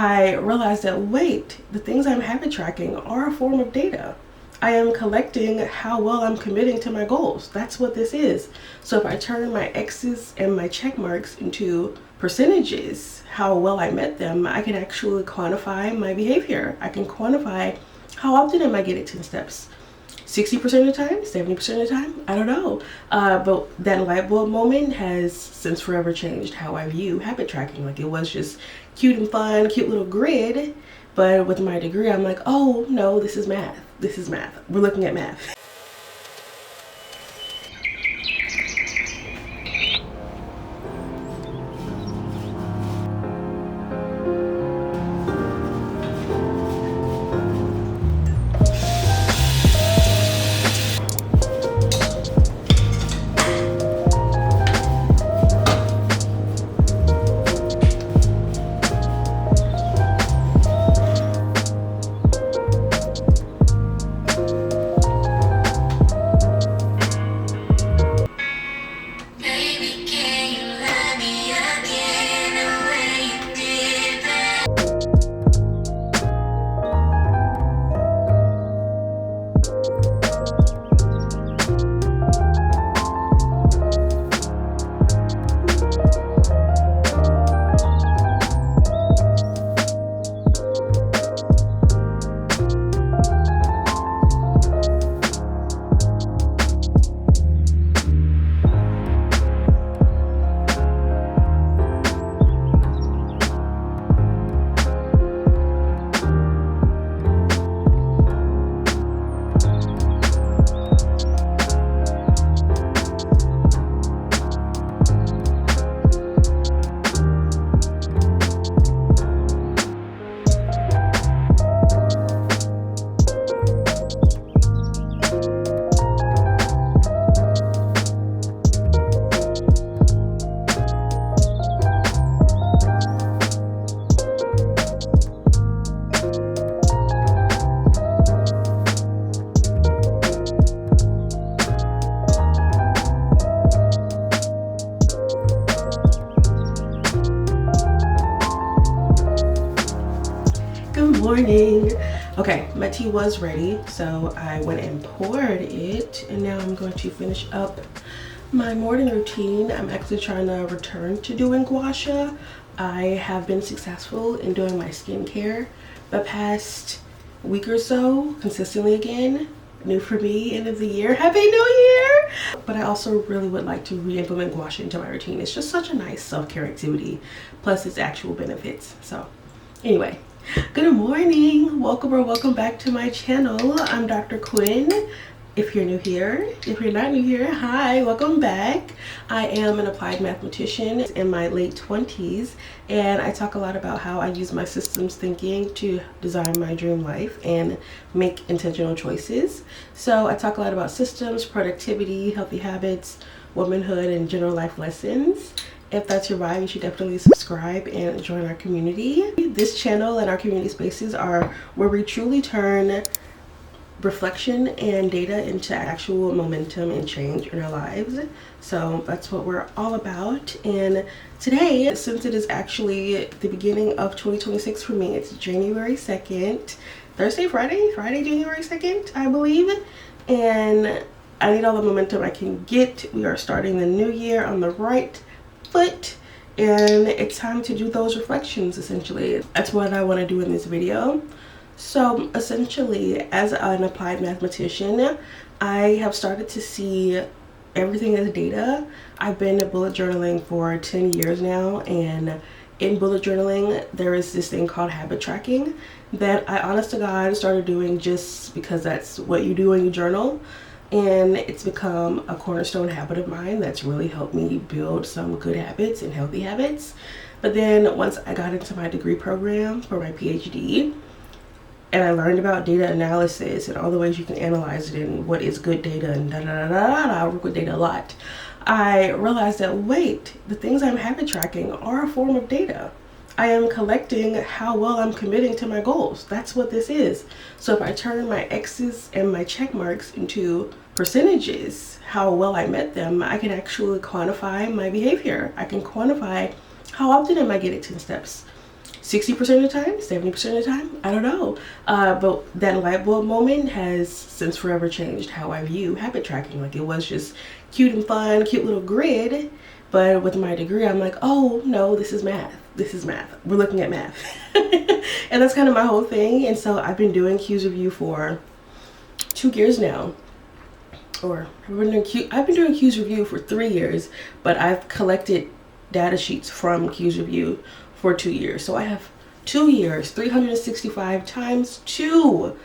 I realized that, wait, the things I'm habit tracking are a form of data. I am collecting how well I'm committing to my goals. That's what this is. So if I turn my X's and my check marks into percentages, how well I met them, I can actually quantify my behavior. I can quantify how often am I getting 10 steps. 60% of the time, 70% of the time, I don't know. But that light bulb moment has since forever changed how I view habit tracking. Like, it was just cute and fun, cute little grid. But with my degree, I'm like, oh no, this is math. This is math. We're looking at math. Morning. Okay, my tea was ready, so I went and poured it, and now I'm going to finish up my morning routine. I'm actually trying to return to doing gua sha. I have been successful in doing my skincare the past week or so consistently again. New for me, end of the year. Happy New Year! But I also really would like to re-implement gua sha into my routine. It's just such a nice self-care activity, plus its actual benefits. So anyway, good morning, welcome or welcome back to my channel. I'm Dr. Quinn. If you're new here, if you're not new here, hi, welcome back. I am an applied mathematician in my late 20s, and I talk a lot about how I use my systems thinking to design my dream life and make intentional choices. So I talk a lot about systems, productivity, healthy habits, womanhood, and general life lessons. If that's your vibe, you should definitely subscribe and join our community. This channel and our community spaces are where we truly turn reflection and data into actual momentum and change in our lives. So that's what we're all about. And today, since it is actually the beginning of 2026 for me, it's January 2nd, Friday, January 2nd, I believe. And I need all the momentum I can get. We are starting the new year on the right foot, and it's time to do those reflections. Essentially, that's what I want to do in this video. So essentially, as an applied mathematician, I have started to see everything as data. I've been bullet journaling for 10 years now, and in bullet journaling there is this thing called habit tracking that I honest to God started doing just because that's what you do when you journal. And it's become a cornerstone habit of mine that's really helped me build some good habits and healthy habits. But then once I got into my degree program for my PhD, and I learned about data analysis and all the ways you can analyze it and what is good data and I work with data a lot. I realized that, wait, the things I'm habit tracking are a form of data. I am collecting how well I'm committing to my goals. That's what this is. So if I turn my X's and my check marks into percentages, how well I met them, I can actually quantify my behavior. I can quantify how often am I getting 10 steps. 60% of the time, 70% of the time, I don't know. But that light bulb moment has since forever changed how I view habit tracking. Like, it was just cute and fun, cute little grid. But with my degree, I'm like, oh no, this is math. This is math. We're looking at math. And that's kind of my whole thing. And so I've been doing Q's Review for 2 years now. Or I've been doing Q's Review for 3 years, but I've collected data sheets from Q's Review for 2 years. So I have 2 years, 365 times 2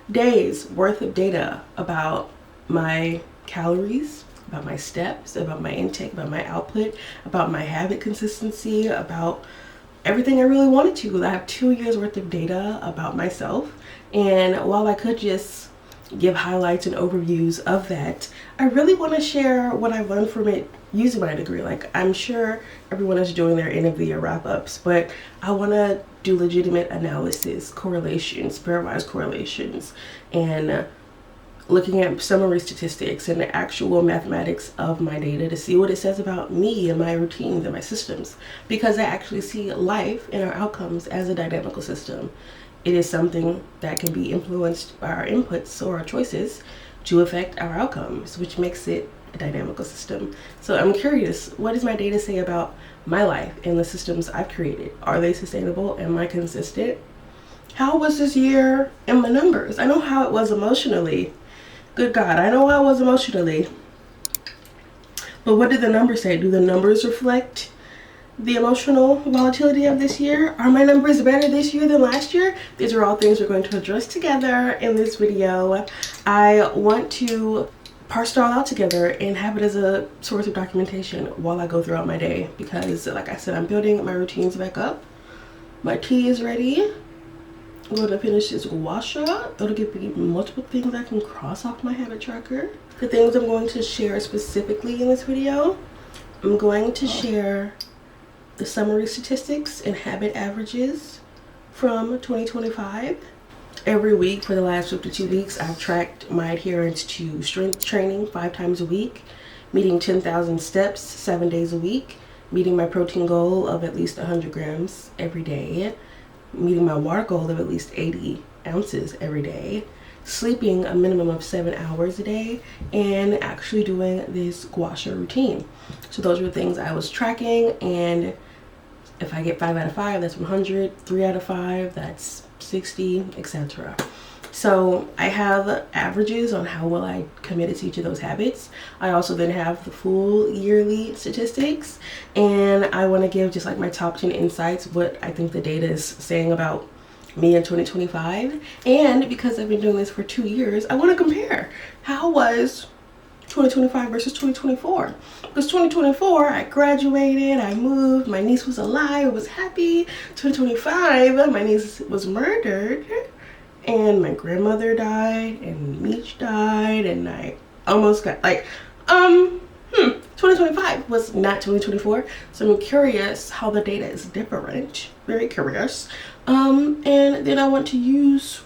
days worth of data about my calories, about my steps, about my intake, about my output, about my habit consistency, about everything I really wanted to. I have 2 years worth of data about myself. And while I could just give highlights and overviews of that, I really want to share what I've learned from it using my degree. Like, I'm sure everyone is doing their end of the year wrap-ups, but I want to do legitimate analysis, correlations, pairwise correlations, and looking at summary statistics and the actual mathematics of my data to see what it says about me and my routines and my systems, because I actually see life and our outcomes as a dynamical system. It is something that can be influenced by our inputs or our choices to affect our outcomes, which makes it a dynamical system. So I'm curious, what does my data say about my life and the systems I've created? Are they sustainable? Am I consistent? How was this year in my numbers? I know how it was emotionally. Good God, I know how I was emotionally. But what did the numbers say? Do the numbers reflect the emotional volatility of this year? Are my numbers better this year than last year? These are all things we're going to address together in this video. I want to parse it all out together and have it as a source of documentation while I go throughout my day, because like I said, I'm building my routines back up. My tea is ready. I'm going to finish this guasha. It'll give me multiple things I can cross off my habit tracker. The things I'm going to share specifically in this video, I'm going to share the summary statistics and habit averages from 2025. Every week for the last 52 weeks, I've tracked my adherence to strength training 5 times a week, meeting 10,000 steps 7 days a week, meeting my protein goal of at least 100 grams every day, meeting my water goal of at least 80 ounces every day, sleeping a minimum of 7 hours a day, and actually doing this guasha routine. So those are the things I was tracking, and if I get 5 out of 5, that's 100, 3 out of 5, that's 60, etc. So I have averages on how well I committed to each of those habits. I also then have the full yearly statistics, and I want to give just like my top 10 insights, what I think the data is saying about me in 2025. And because I've been doing this for 2 years, I want to compare how was 2025 versus 2024. Because 2024, I graduated, I moved, my niece was alive, I was happy. 2025, my niece was murdered, and my grandmother died, and Meech died, and I almost got like 2025 was not 2024. So I'm curious how the data is different. Very curious. And then I want to use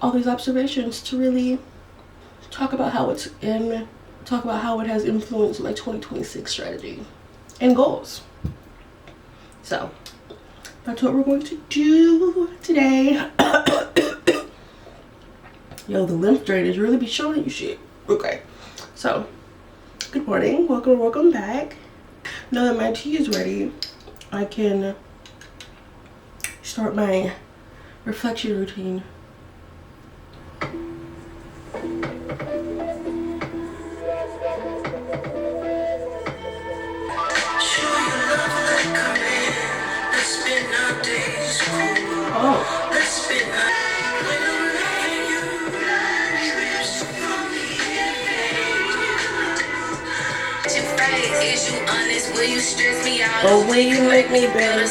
all these observations to really talk about how it has influenced my 2026 strategy and goals. So that's what we're going to do today. Yo, the lymph drainage really be showing you shit. Okay, so good morning, welcome back. Now that my tea is ready, I can start my reflection routine. Oh, will you make me better?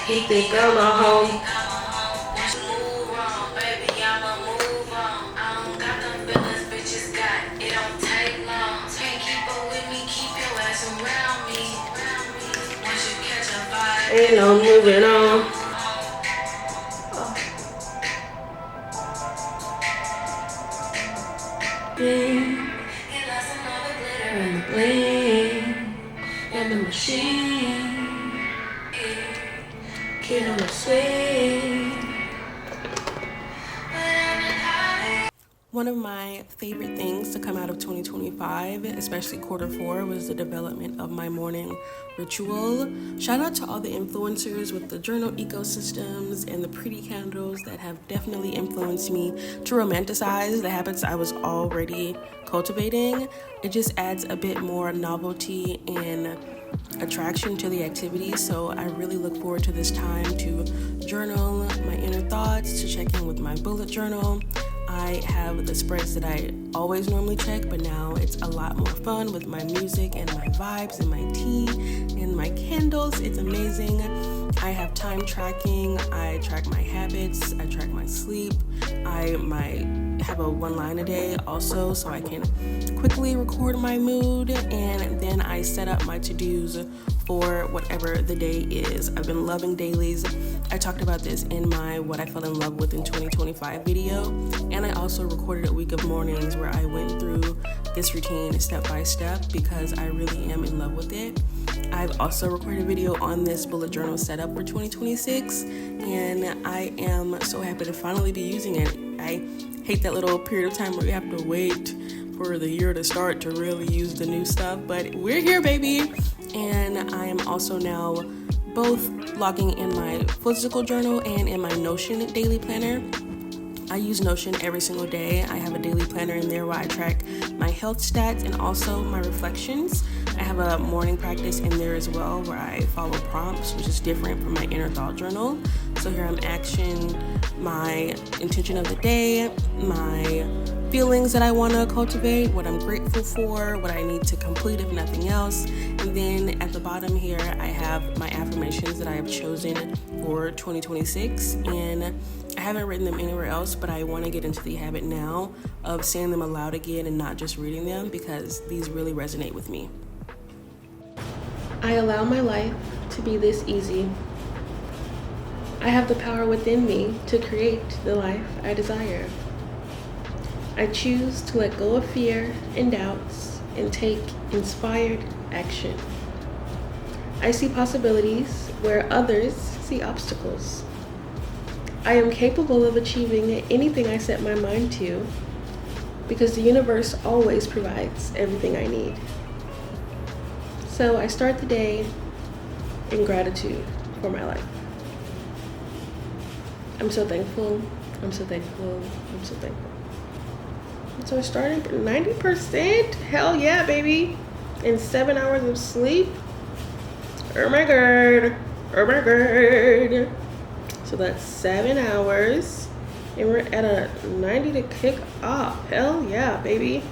He think I'm a home. Ain't no moving on. Kid on the swing. One of my favorite things to come out of 2025, especially quarter 4, was the development of my morning ritual. Shout out to all the influencers with the journal ecosystems and the pretty candles that have definitely influenced me to romanticize the habits I was already cultivating. It just adds a bit more novelty and attraction to the activity, so I really look forward to this time to journal my inner thoughts, to check in with my bullet journal. I have the spreads that I always normally check, but now it's a lot more fun with my music and my vibes and my tea and my candles. It's amazing. I have time tracking. I track my habits. I track my sleep. I have a 1 line a day also, so I can quickly record my mood, and then I set up my to-dos for whatever the day is. I've been loving dailies. I talked about this in my What I Fell in Love With in 2025 video, and I also recorded a week of mornings where I went through this routine step by step because I really am in love with it. I've also recorded a video on this bullet journal setup for 2026, and I am so happy to finally be using it. I hate that little period of time where you have to wait for the year to start to really use the new stuff, but we're here, baby. And I am also now both logging in my physical journal and in my Notion daily planner. I use Notion every single day. I have a daily planner in there where I track my health stats and also my reflections. I have a morning practice in there as well where I follow prompts, which is different from my inner thought journal. So here I'm action my intention of the day, my feelings that I want to cultivate, what I'm grateful for, what I need to complete if nothing else. And then at the bottom here, I have my affirmations that I have chosen for 2026. And I haven't written them anywhere else, but I want to get into the habit now of saying them aloud again and not just reading them because these really resonate with me. I allow my life to be this easy. I have the power within me to create the life I desire. I choose to let go of fear and doubts and take inspired action. I see possibilities where others see obstacles. I am capable of achieving anything I set my mind to because the universe always provides everything I need. So I start the day in gratitude for my life. I'm so thankful. I'm so thankful. I'm so thankful. So I started 90%. Hell yeah, baby. And 7 hours of sleep. Oh my god. Oh my god. So that's 7 hours. And we're at a 90 to kick off. Hell yeah, baby.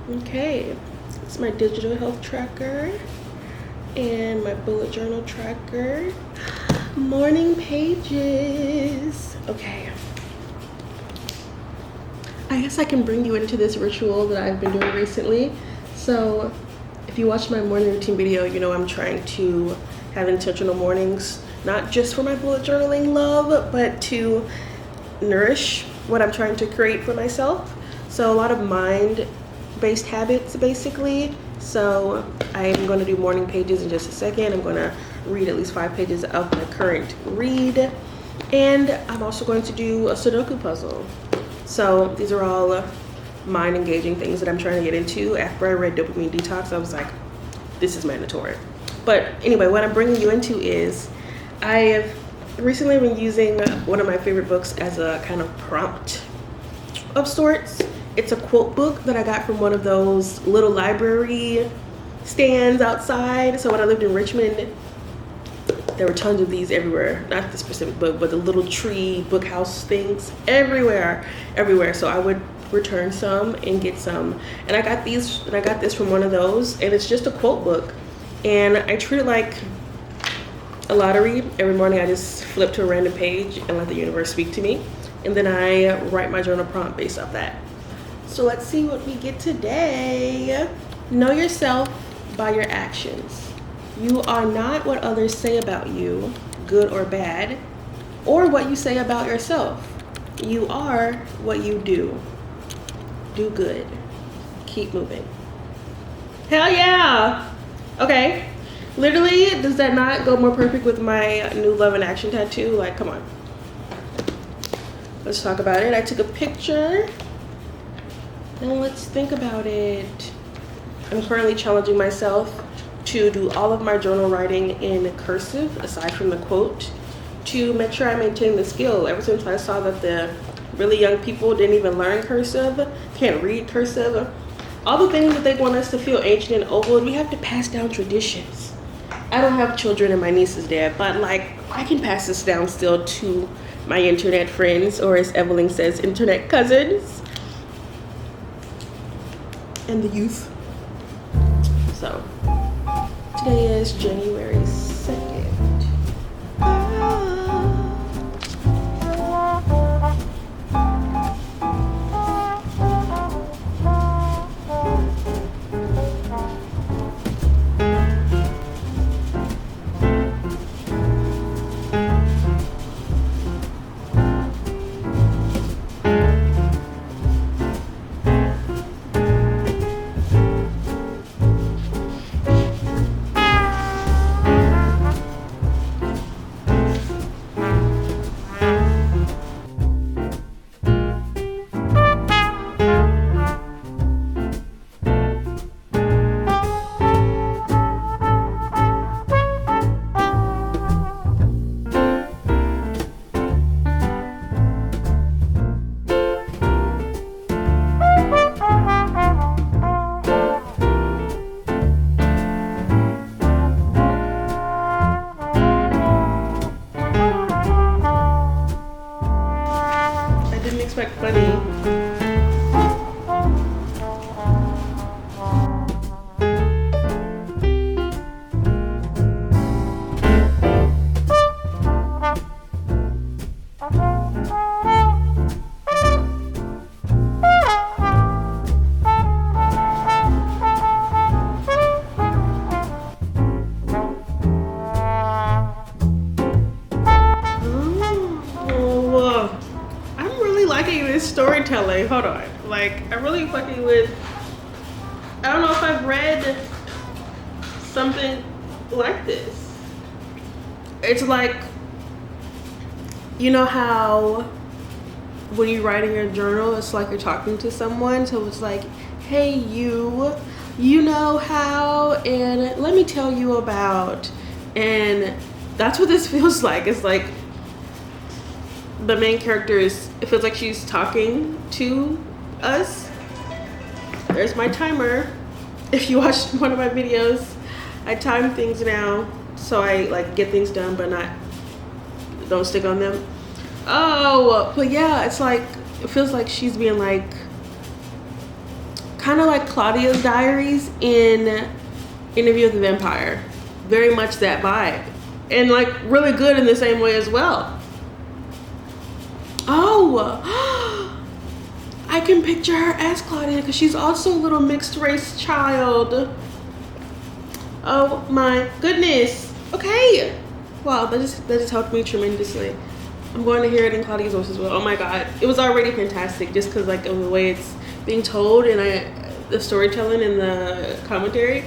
Okay. It's my digital health tracker. And my bullet journal tracker. Morning pages. Okay. I guess I can bring you into this ritual that I've been doing recently. So if you watch my morning routine video, you know I'm trying to have intentional mornings, not just for my bullet journaling love, but to nourish what I'm trying to create for myself. So a lot of mind-based habits, basically. So I'm going to do morning pages in just a second. I'm going to read at least 5 pages of my current read. And I'm also going to do a Sudoku puzzle. So these are all mind-engaging things that I'm trying to get into. After I read Dopamine Detox, I was like, this is mandatory. But anyway, what I'm bringing you into is I have recently been using one of my favorite books as a kind of prompt of sorts. It's a quote book that I got from one of those little library stands outside. So when I lived in Richmond, there were tons of these everywhere. Not the specific book, but the little tree book house things everywhere. So I would return some and get some. And I got this from one of those, and it's just a quote book. And I treat it like a lottery. Every morning I just flip to a random page and let the universe speak to me. And then I write my journal prompt based off that. So let's see what we get today. Know yourself by your actions. You are not what others say about you, good or bad, or what you say about yourself. You are what you do. Do good. Keep moving. Hell yeah! it? Does that not go more perfect with my new love and action tattoo? Like, come on. Let's talk about it. I took a picture and let's think about it. I'm currently challenging myself to do all of my journal writing in cursive, aside from the quote, to make sure I maintain the skill. Ever since I saw that the really young people didn't even learn cursive, can't read cursive, all the things that they want us to feel ancient and old, we have to pass down traditions. I don't have children and my niece is dead, but like I can pass this down still to my internet friends, or as Evelyn says, internet cousins and the youth. So today is January 2nd. Funny. Storytelling, hold on, like I'm really fucking with, I don't know if I've read something like this. It's like, you know how when you write in your journal, it's like you're talking to someone, so it's like, hey you know how, and let me tell you about, and that's what this feels like. It's like the main character it feels like she's talking to us. There's my timer. If you watched one of my videos, I time things now so I like get things done but don't stick on them. Oh, but yeah, it's like, it feels like she's being like kind of like Claudia's diaries in Interview with the Vampire. Very much that vibe, and like really good in the same way as well. Oh, I can picture her as Claudia because she's also a little mixed race child. Oh my goodness. Okay. Wow, that just helped me tremendously. I'm going to hear it in Claudia's voice as well. Oh my God. It was already fantastic just because like of the way it's being told and the storytelling and the commentary.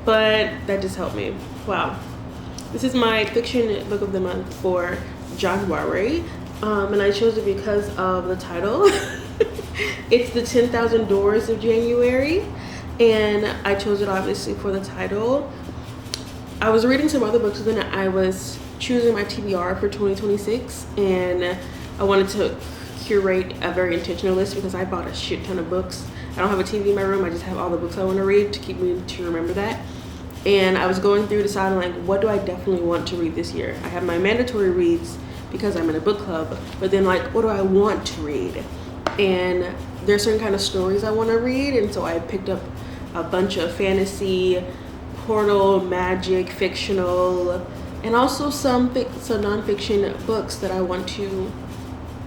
But that just helped me. Wow. This is my fiction book of the month for January. And I chose it because of the title. It's the 10,000 Doors of January, and I chose it obviously for the title. I was reading some other books, and then I was choosing my TBR for 2026, and I wanted to curate a very intentional list because I bought a shit ton of books. I don't have a TV in my room, I just have all the books I want to read to keep me to remember that. And I was going through deciding like, what do I definitely want to read this year? I have my mandatory reads because I'm in a book club, but then like, what do I want to read? And there's certain kind of stories I want to read, and so I picked up a bunch of fantasy, portal, magic, fictional, and also some nonfiction books that I want to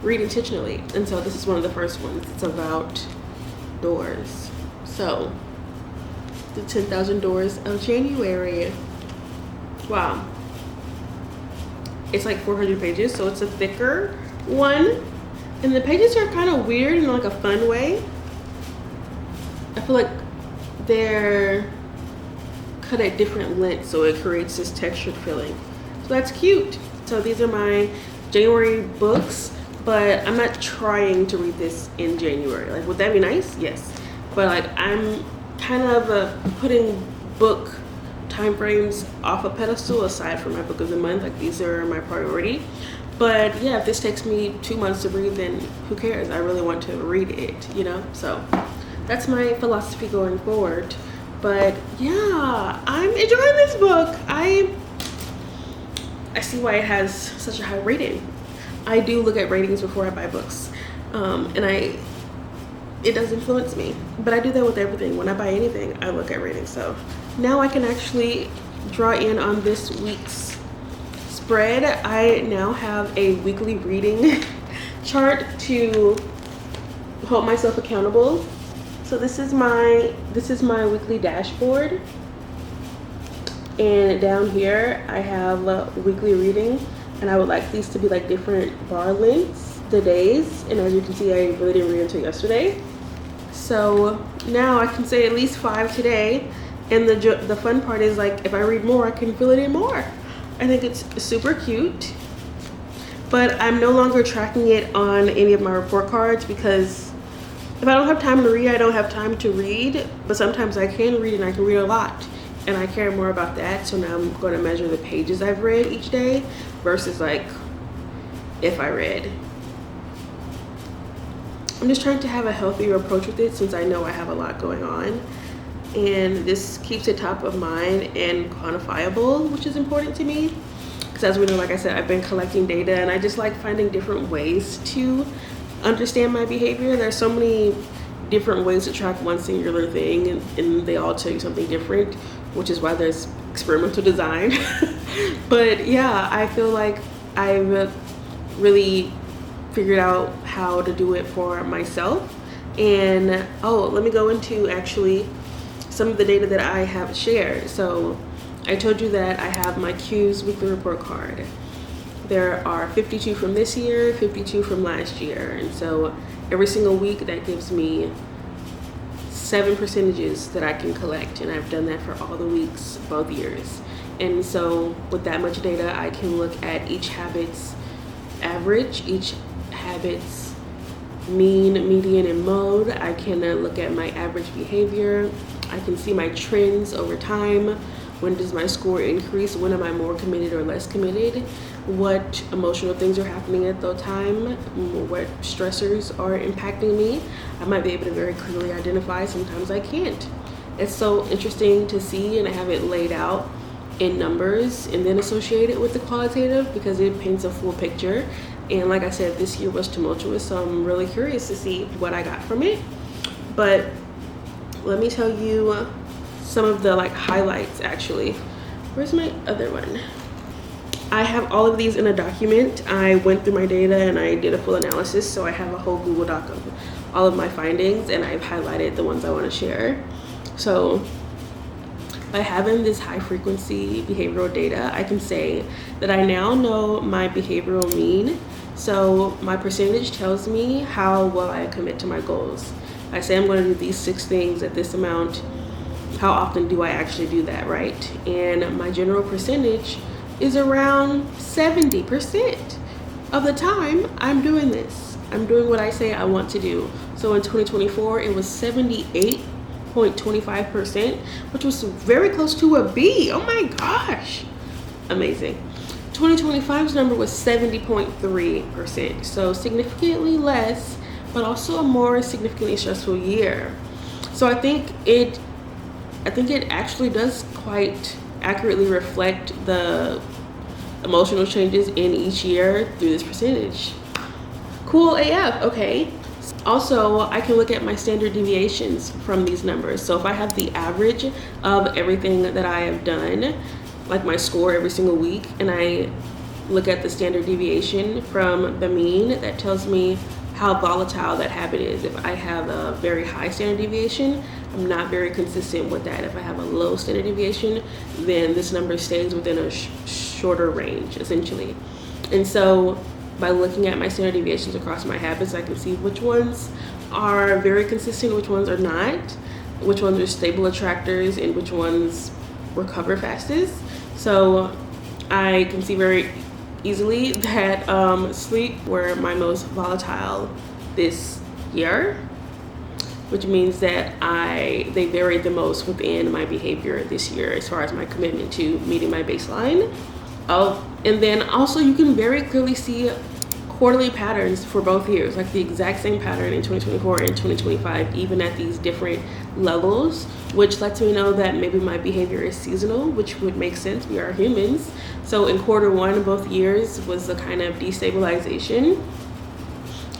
read intentionally. And so this is one of the first ones. It's about doors. So the 10,000 Doors of January. Wow. It's like 400 pages, so it's a thicker one. And the pages are kind of weird in like a fun way. I feel like they're cut at different lengths, so it creates this textured feeling. So that's cute. So these are my January books, but I'm not trying to read this in January. Like, would that be nice? Yes. But like, I'm kind of putting book time frames off a pedestal aside from my book of the month. Like, these are my priority. But yeah, if this takes me 2 months to read, then who cares? I really want to read it, you know? So that's my philosophy going forward. But yeah, I'm enjoying this book. I see why it has such a high rating. I do look at ratings before I buy books. And it does influence me. But I do that with everything. When I buy anything, I look at ratings. So now I can actually draw in on this week's spread. I now have a weekly reading chart to hold myself accountable. So this is my weekly dashboard, and down here I have weekly reading, and I would like these to be like different bar lengths, the days, and as you can see, I really didn't read until yesterday. So now I can say at least 5 today, and the fun part is, like, if I read more, I can fill it in more. I think it's super cute, but I'm no longer tracking it on any of my report cards, because if I don't have time to read, I don't have time to read. But sometimes I can read, and I can read a lot, and I care more about that. So now I'm going to measure the pages I've read each day versus like if I read. I'm just trying to have a healthier approach with it, since I know I have a lot going on. And this keeps it top of mind and quantifiable, which is important to me. Because as we know, like I said, I've been collecting data, and I just like finding different ways to understand my behavior. There's so many different ways to track one singular thing, and they all tell you something different, which is why there's experimental design. But yeah, I feel like I've really figured out how to do it for myself. And let me go into actually some of the data that I have shared. So I told you that I have my Q's weekly report card. There are 52 from this year, 52 from last year. And so every single week that gives me 7 percentages that I can collect. And I've done that for all the weeks, both years. And so with that much data, I can look at each habit's average, each habit's mean, median, and mode. I can look at my average behavior. I can see my trends over time. When does my score increase? When am I more committed or less committed? What emotional things are happening at the time? What stressors are impacting me? I might be able to very clearly identify. Sometimes I can't. It's so interesting to see, and I have it laid out in numbers and then associate it with the qualitative, because it paints a full picture. And like I said, this year was tumultuous, so I'm really curious to see what I got from it. But let me tell you some of the like highlights. Actually, where's my other one? I have all of these in a document. I went through my data and I did a full analysis, so I have a whole Google Doc of all of my findings, and I've highlighted the ones I want to share. So by having this high frequency behavioral data, I can say that I now know my behavioral mean. So my percentage tells me how well I commit to my goals. I say I'm going to do these 6 things at this amount. How often do I actually do that, right? And my general percentage is around 70% of the time I'm doing this. I'm doing what I say I want to do. So in 2024, it was 78.25%, which was very close to a B. Oh my gosh. Amazing. 2025's number was 70.3%. So significantly less, but also a more significantly stressful year. So I think it actually does quite accurately reflect the emotional changes in each year through this percentage. Cool AF, okay. Also, I can look at my standard deviations from these numbers. So if I have the average of everything that I have done, like my score every single week, and I look at the standard deviation from the mean, that tells me how volatile that habit is. If I have a very high standard deviation, I'm not very consistent with that. If I have a low standard deviation, then this number stays within a shorter range, essentially. And so by looking at my standard deviations across my habits, I can see which ones are very consistent, which ones are not, which ones are stable attractors, and which ones recover fastest. So I can see very easily that sleep were my most volatile this year, which means that they varied the most within my behavior this year as far as my commitment to meeting my baseline. And then also you can very clearly see quarterly patterns for both years, like the exact same pattern in 2024 and 2025, even at these different levels, which lets me know that maybe my behavior is seasonal, which would make sense. We are humans. So in quarter one, both years was a kind of destabilization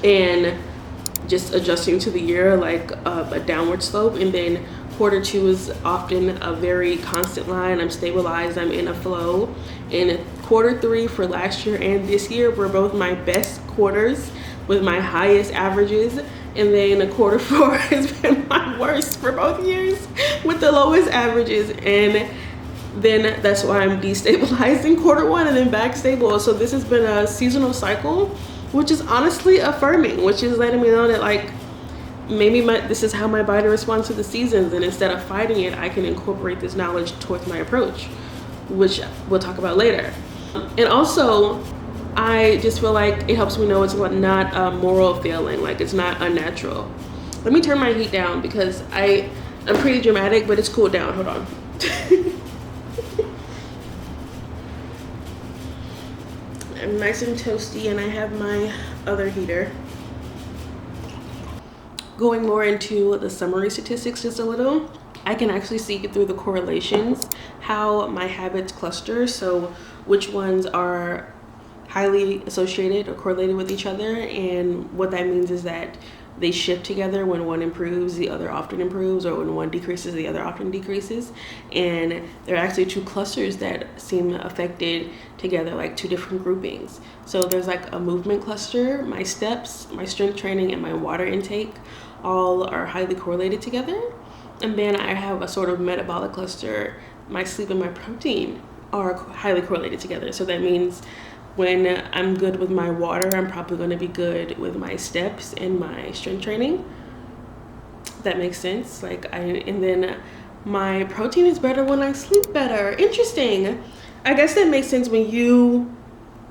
and just adjusting to the year, like a downward slope. And then quarter two is often a very constant line. I'm stabilized, I'm in a flow. And quarter three for last year and this year were both my best quarters with my highest averages. And then quarter four has been my worst for both years with the lowest averages. And then that's why I'm destabilizing quarter one and then back stable. So this has been a seasonal cycle, which is honestly affirming, which is letting me know that like maybe this is how my body responds to the seasons, and instead of fighting it, I can incorporate this knowledge towards my approach, which we'll talk about later. And also, I just feel like it helps me know it's not a moral failing, like it's not unnatural. Let me turn my heat down because I'm pretty dramatic, but it's cooled down. Hold on. I'm nice and toasty, and I have my other heater. Going more into the summary statistics just a little, I can actually see through the correlations how my habits cluster. So which ones are highly associated or correlated with each other, and what that means is that they shift together. When one improves, the other often improves, or when one decreases, the other often decreases. And there are actually two clusters that seem affected together, like two different groupings. So there's like a movement cluster, my steps, my strength training, and my water intake all are highly correlated together. And then I have a sort of metabolic cluster, my sleep and my protein are highly correlated together. So that means when I'm good with my water, I'm probably going to be good with my steps and my strength training. That makes sense. And then my protein is better when I sleep better. Interesting. I guess that makes sense. When you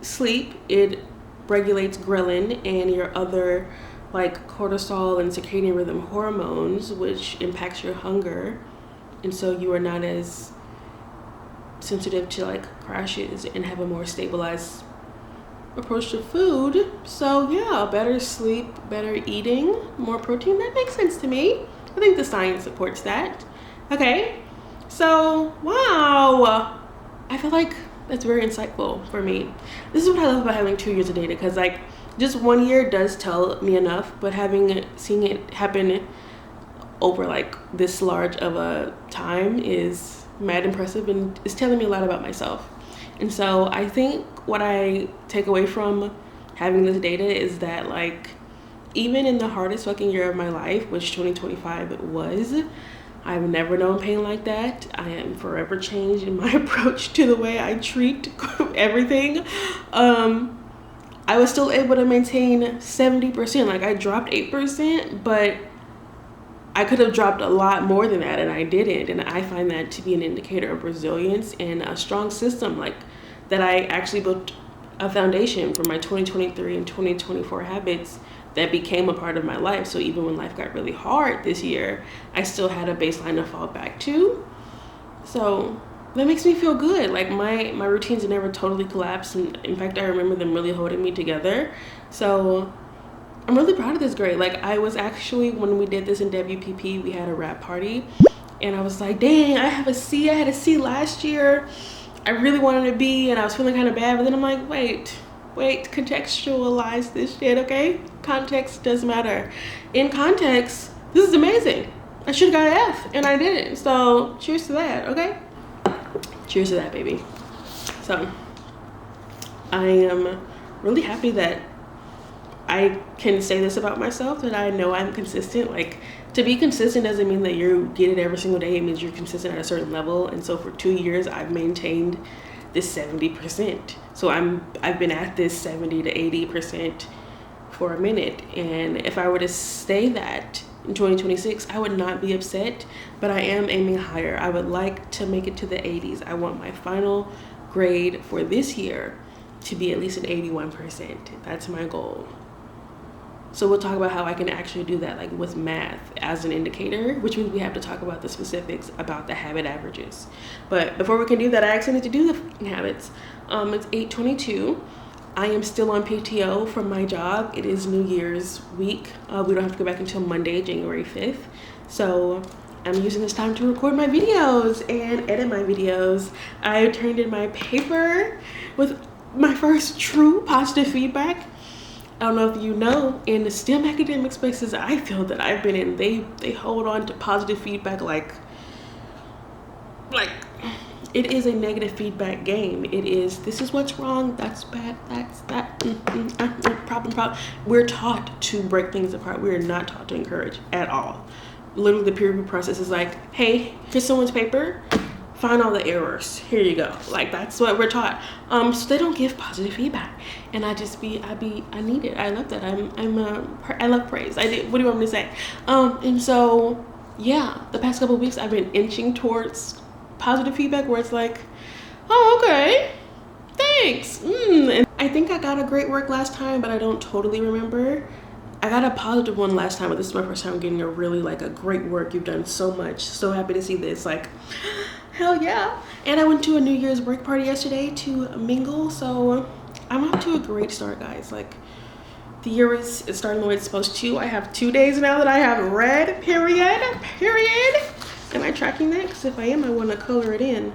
sleep, it regulates ghrelin and your other like cortisol and circadian rhythm hormones, which impacts your hunger. And so you are not as sensitive to like crashes and have a more stabilized approach to food. So yeah, better sleep, better eating, more protein. That makes sense to me. I think the science supports that. Okay, so wow, I feel like that's very insightful for me. This is what I love about having 2 years of data, because like just 1 year does tell me enough, but seeing it happen over like this large of a time is mad impressive, and it's telling me a lot about myself. And so I think what I take away from having this data is that like even in the hardest fucking year of my life, which 2025 was, I've never known pain like that. I am forever changed in my approach to the way I treat everything. I was still able to maintain 70%. Like I dropped 8%, but I could have dropped a lot more than that, and I didn't. And I find that to be an indicator of resilience and a strong system, like that I actually built a foundation for my 2023 and 2024 habits that became a part of my life. So even when life got really hard this year, I still had a baseline to fall back to. So that makes me feel good. Like my routines never totally collapsed. And in fact, I remember them really holding me together. So I'm really proud of this grade. Like I was actually, when we did this in WPP, we had a wrap party, and I was like, dang, I have a C. I had a C last year. I really wanted a B, and I was feeling kind of bad, but then I'm like, wait, contextualize this shit, okay? Context does matter. In context, this is amazing. I should have got an F, and I didn't. So cheers to that, okay? Cheers to that, baby. So I am really happy that I can say this about myself, that I know I'm consistent. Like, to be consistent doesn't mean that you get it every single day. It means you're consistent at a certain level. And so for 2 years, I've maintained this 70%. So I've been at this 70 to 80% for a minute. And if I were to stay that in 2026, I would not be upset, but I am aiming higher. I would like to make it to the 80s. I want my final grade for this year to be at least an 81%. That's my goal. So we'll talk about how I can actually do that, like with math as an indicator, which means we have to talk about the specifics about the habit averages. But before we can do that, I actually need to do the habits. It's 8:22. I am still on PTO from my job. It is New Year's week. We don't have to go back until Monday, January 5th. So I'm using this time to record my videos and edit my videos. I turned in my paper with my first true positive feedback. I don't know if you know, in the STEM academic spaces I feel that I've been in, they hold on to positive feedback like it is a negative feedback game. It is, this is what's wrong, that's bad, that's that, problem. We're taught to break things apart. We are not taught to encourage at all. Literally the peer review process is like, hey, here's someone's paper, find all the errors, here you go. Like, that's what we're taught. So they don't give positive feedback, and I need it. I love that. I love praise. What do you want me to say? And so yeah, the past couple of weeks I've been inching towards positive feedback where it's like, oh, okay, thanks. And I think I got a great work last time, but I don't totally remember. I got a positive one last time, but this is my first time getting a really a great work. You've done so much. So happy to see this. Like, hell yeah. And I went to a New Year's break party yesterday to mingle. So I'm off to a great start, guys. Like, the year is starting the way it's supposed to. I have 2 days now that I have red, period. Am I tracking that? Because if I am, I want to color it in.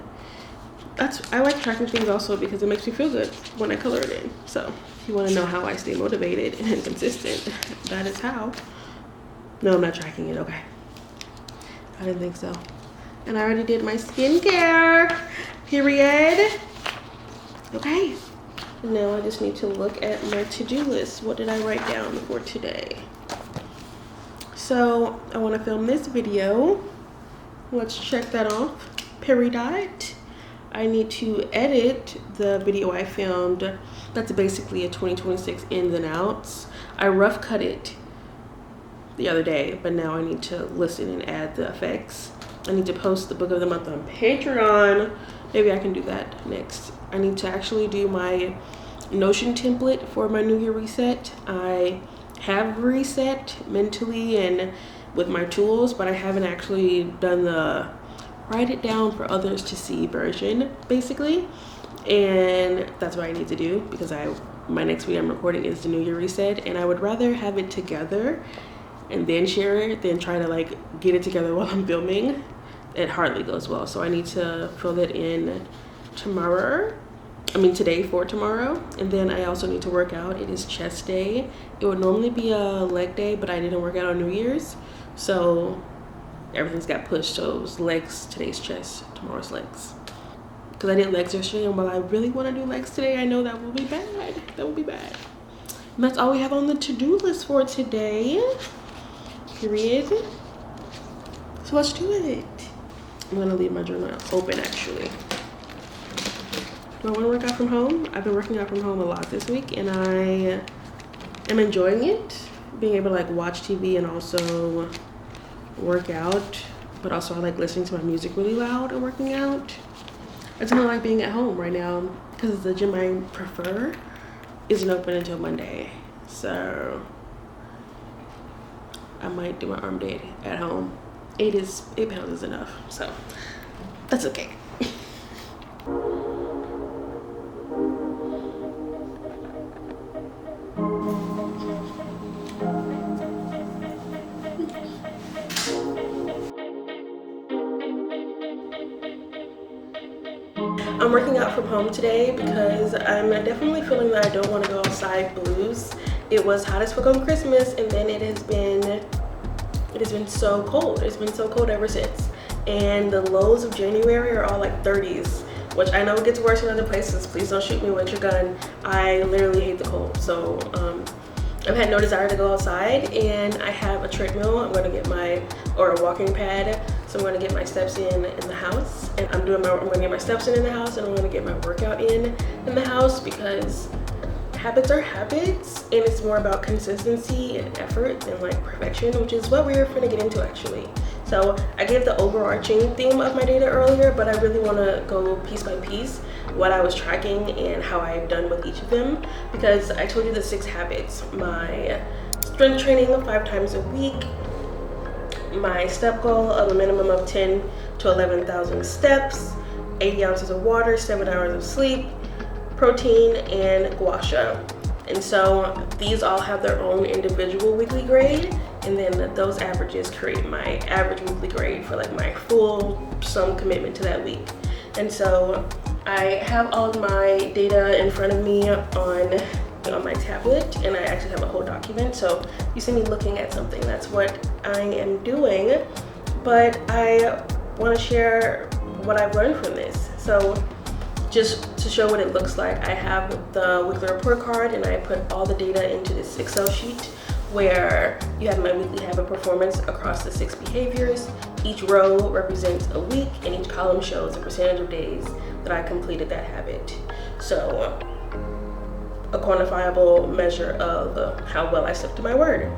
I like tracking things also because it makes me feel good when I color it in. So if you want to know how I stay motivated and consistent, that is how. No, I'm not tracking it. Okay. I didn't think so. And I already did my skincare, period. Okay. Now I just need to look at my to-do list. What did I write down for today? So I want to film this video. Let's check that off. Period. I need to edit the video I filmed. That's basically a 2026 ins and outs. I rough cut it the other day, but now I need to listen and add the effects. I need to post the book of the month on Patreon. Maybe I can do that next. I need to actually do my Notion template for my New Year reset. I have reset mentally and with my tools, but I haven't actually done the write it down for others to see version, basically. And that's what I need to do because my next video I'm recording is the New Year reset, and I would rather have it together and then share it than try to get it together while I'm filming. It hardly goes well. So I need to fill that in today for tomorrow. And then I also need to work out. It is chest day. It would normally be a leg day, but I didn't work out on New Year's. So everything's got pushed. So it was legs, today's chest, tomorrow's legs. Because I did legs yesterday, and while I really want to do legs today, I know that will be bad. That will be bad. And that's all we have on the to-do list for today. Period. So let's do it. I'm gonna leave my journal open actually. Do I want to work out from home? I've been working out from home a lot this week, and I am enjoying it. Being able to watch TV and also work out, but also I like listening to my music really loud and working out. I just don't like being at home right now because the gym I prefer isn't open until Monday. So I might do an arm day at home. 8 pounds is enough, so that's okay. I'm working out from home today because I'm definitely feeling that I don't want to go outside blues. It was hot as fuck on Christmas, and then it has been so cold. It's been so cold ever since. And the lows of January are all 30s, which I know it gets worse in other places. Please don't shoot me with your gun. I literally hate the cold. So I've had no desire to go outside, and I have a treadmill. I'm gonna get or a walking pad. So I'm gonna get my steps in the house, and I'm gonna get my steps in the house, and I'm gonna get my workout in the house because I habits are habits, and it's more about consistency and effort than like perfection, which is what we're gonna get into actually. So I gave the overarching theme of my data earlier, but I really want to go piece by piece what I was tracking and how I've done with each of them, because I told you the 6 habits: my strength training 5 times a week, my step goal of a minimum of 10 to 11,000 steps, 80 ounces of water, 7 hours of sleep, protein, and gua sha. And so these all have their own individual weekly grade, and then those averages create my average weekly grade for like my full sum commitment to that week. And so I have all of my data in front of me on my tablet, and I actually have a whole document. So you see me looking at something, that's what I am doing. But I want to share what I've learned from this. So just to show what it looks like, I have the weekly report card, and I put all the data into this Excel sheet where you have my weekly habit performance across the 6 behaviors. Each row represents a week, and each column shows the percentage of days that I completed that habit. So a quantifiable measure of how well I stuck to my word.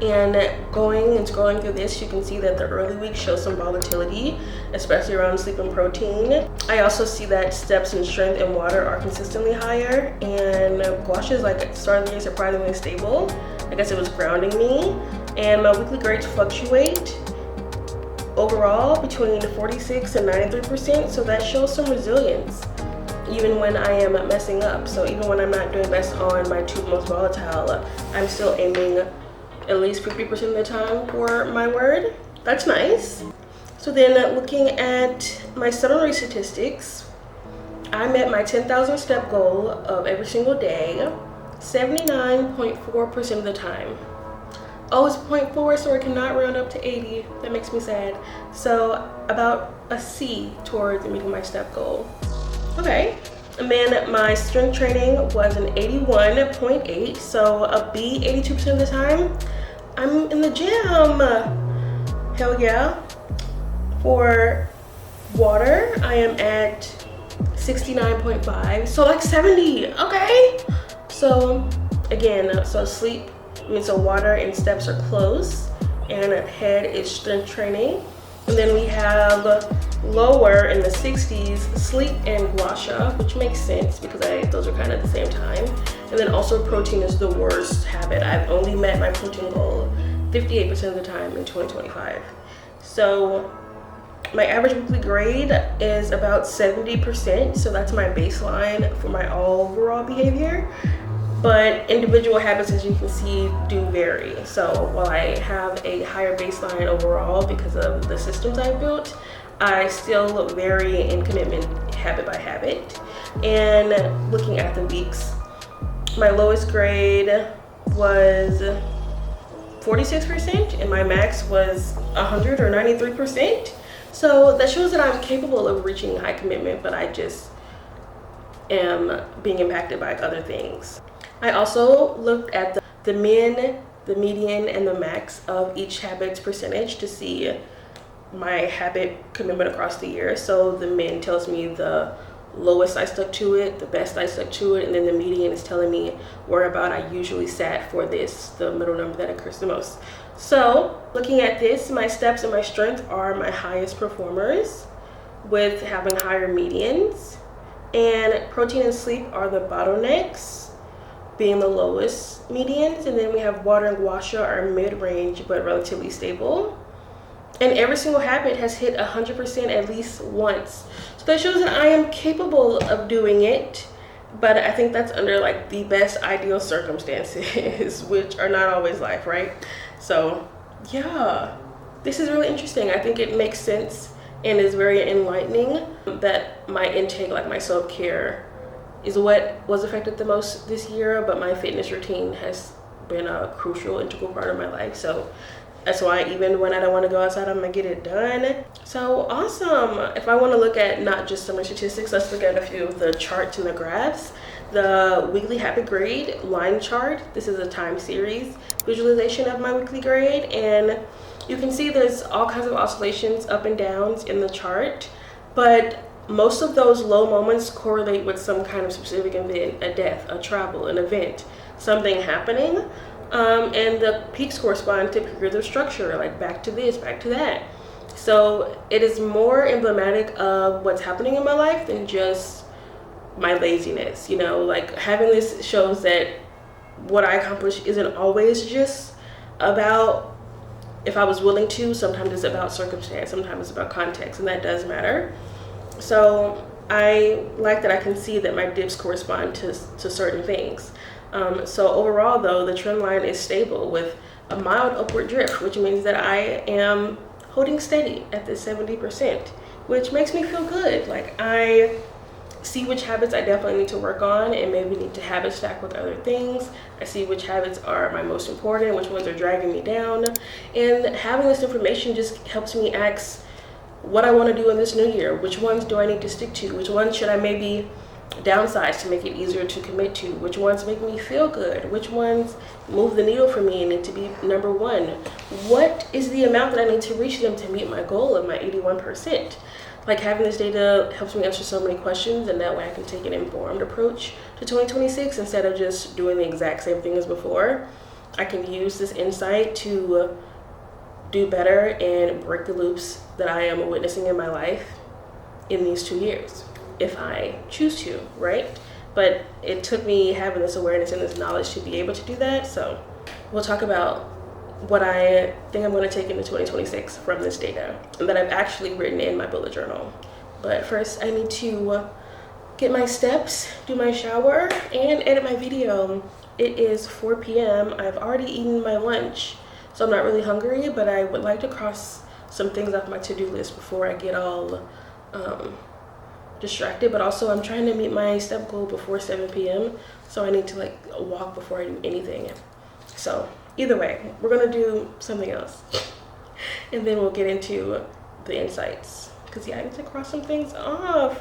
And going and scrolling through this, you can see that the early weeks show some volatility, especially around sleep and protein. I also see that steps and strength and water are consistently higher, and gua sha is like starting the year surprisingly stable. I guess it was grounding me. And my weekly grades fluctuate overall between 46 and 93%, so that shows some resilience even when I am messing up. So even when I'm not doing best on my 2 most volatile, I'm still aiming at least 50% of the time for my word. That's nice. So then looking at my summary statistics, I met my 10,000 step goal of every single day 79.4% of the time. Oh, it's 0.4, so it cannot round up to 80. That makes me sad. So about a C towards meeting my step goal. Okay. And then my strength training was an 81.8, so a B 82% of the time. I'm in the gym. Hell yeah. For water, I am at 69.5, so like 70. Okay. So again, so sleep, so water and steps are close, and head is strength training. And then we have lower in the 60s, sleep and gua sha, which makes sense because those are kind of at the same time. And then also protein is the worst habit. I've only met my protein goal 58% of the time in 2025. So my average weekly grade is about 70%, so that's my baseline for my overall behavior. But individual habits, as you can see, do vary. So while I have a higher baseline overall because of the systems I've built, I still vary in commitment habit by habit. And looking at the weeks, my lowest grade was 46%, and my max was 100 or 93%. So that shows that I'm capable of reaching high commitment, but I just am being impacted by other things. I also looked at the min, the median, and the max of each habit's percentage to see my habit commitment across the year. So the min tells me the lowest I stuck to it, the best I stuck to it, and then the median is telling me where about I usually sat for this, the middle number that occurs the most. So looking at this, my steps and my strength are my highest performers with having higher medians, and protein and sleep are the bottlenecks, being the lowest medians, and then we have water and gua sha are mid-range but relatively stable. And every single habit has hit 100% at least once. So that shows that I am capable of doing it, but I think that's under like the best ideal circumstances, which are not always life, right? So yeah, this is really interesting. I think it makes sense and is very enlightening that my intake, like my self-care, is what was affected the most this year, but my fitness routine has been a crucial, integral part of my life. So that's why even when I don't want to go outside, I'm gonna get it done. So awesome. If I want to look at not just summary statistics, let's look at a few of the charts and the graphs. The weekly habit grade line chart. This is a time series visualization of my weekly grade, and you can see there's all kinds of oscillations up and downs in the chart, but most of those low moments correlate with some kind of specific event, a death, a travel, an event, something happening. And the peaks correspond to periods of structure, like back to this, back to that. So it is more emblematic of what's happening in my life than just my laziness. You know, like having this shows that what I accomplish isn't always just about if I was willing to. Sometimes it's about circumstance, sometimes it's about context, and that does matter. So I like that I can see that my dips correspond to certain things. So overall though, the trend line is stable with a mild upward drift, which means that I am holding steady at this 70%, which makes me feel good. Like I see which habits I definitely need to work on and maybe need to habit stack with other things. I see which habits are my most important, which ones are dragging me down. And having this information just helps me ask what I want to do in this new year. Which ones do I need to stick to? Which ones should I maybe downsize to make it easier to commit to? Which ones make me feel good? Which ones move the needle for me and need to be number one? What is the amount that I need to reach them to meet my goal of my 81%? Like having this data helps me answer so many questions, and that way I can take an informed approach to 2026 instead of just doing the exact same thing as before. I can use this insight to do better and break the loops that I am witnessing in my life in these 2 years, if I choose to, right? But it took me having this awareness and this knowledge to be able to do that. So we'll talk about what I think I'm going to take into 2026 from this data and that I've actually written in my bullet journal. But first I need to get my steps, do my shower, and edit my video. It is 4 p.m. I've already eaten my lunch, so I'm not really hungry, but I would like to cross some things off my to-do list before I get all distracted. But also I'm trying to meet my step goal before 7 p.m. so I need to like walk before I do anything. So either way, we're gonna do something else and then we'll get into the insights, because yeah, I need to cross some things off.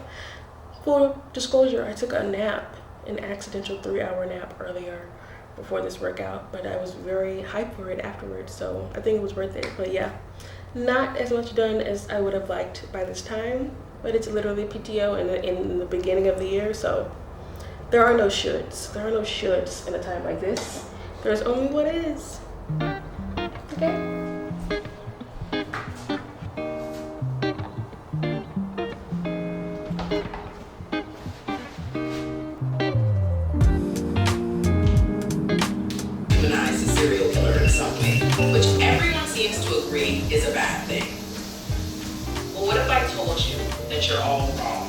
Full disclosure, I took a nap, an accidental 3-hour nap earlier before this workout, but I was very hyped for it afterwards, so I think it was worth it. But yeah, not as much done as I would have liked by this time, but it's literally PTO in the beginning of the year, so there are no shoulds. There are no shoulds in a time like this. There's only what is. Okay? Demonize the serial killer in some way, which everyone seems to agree is a bad thing. Well, what if I told you that you're all wrong?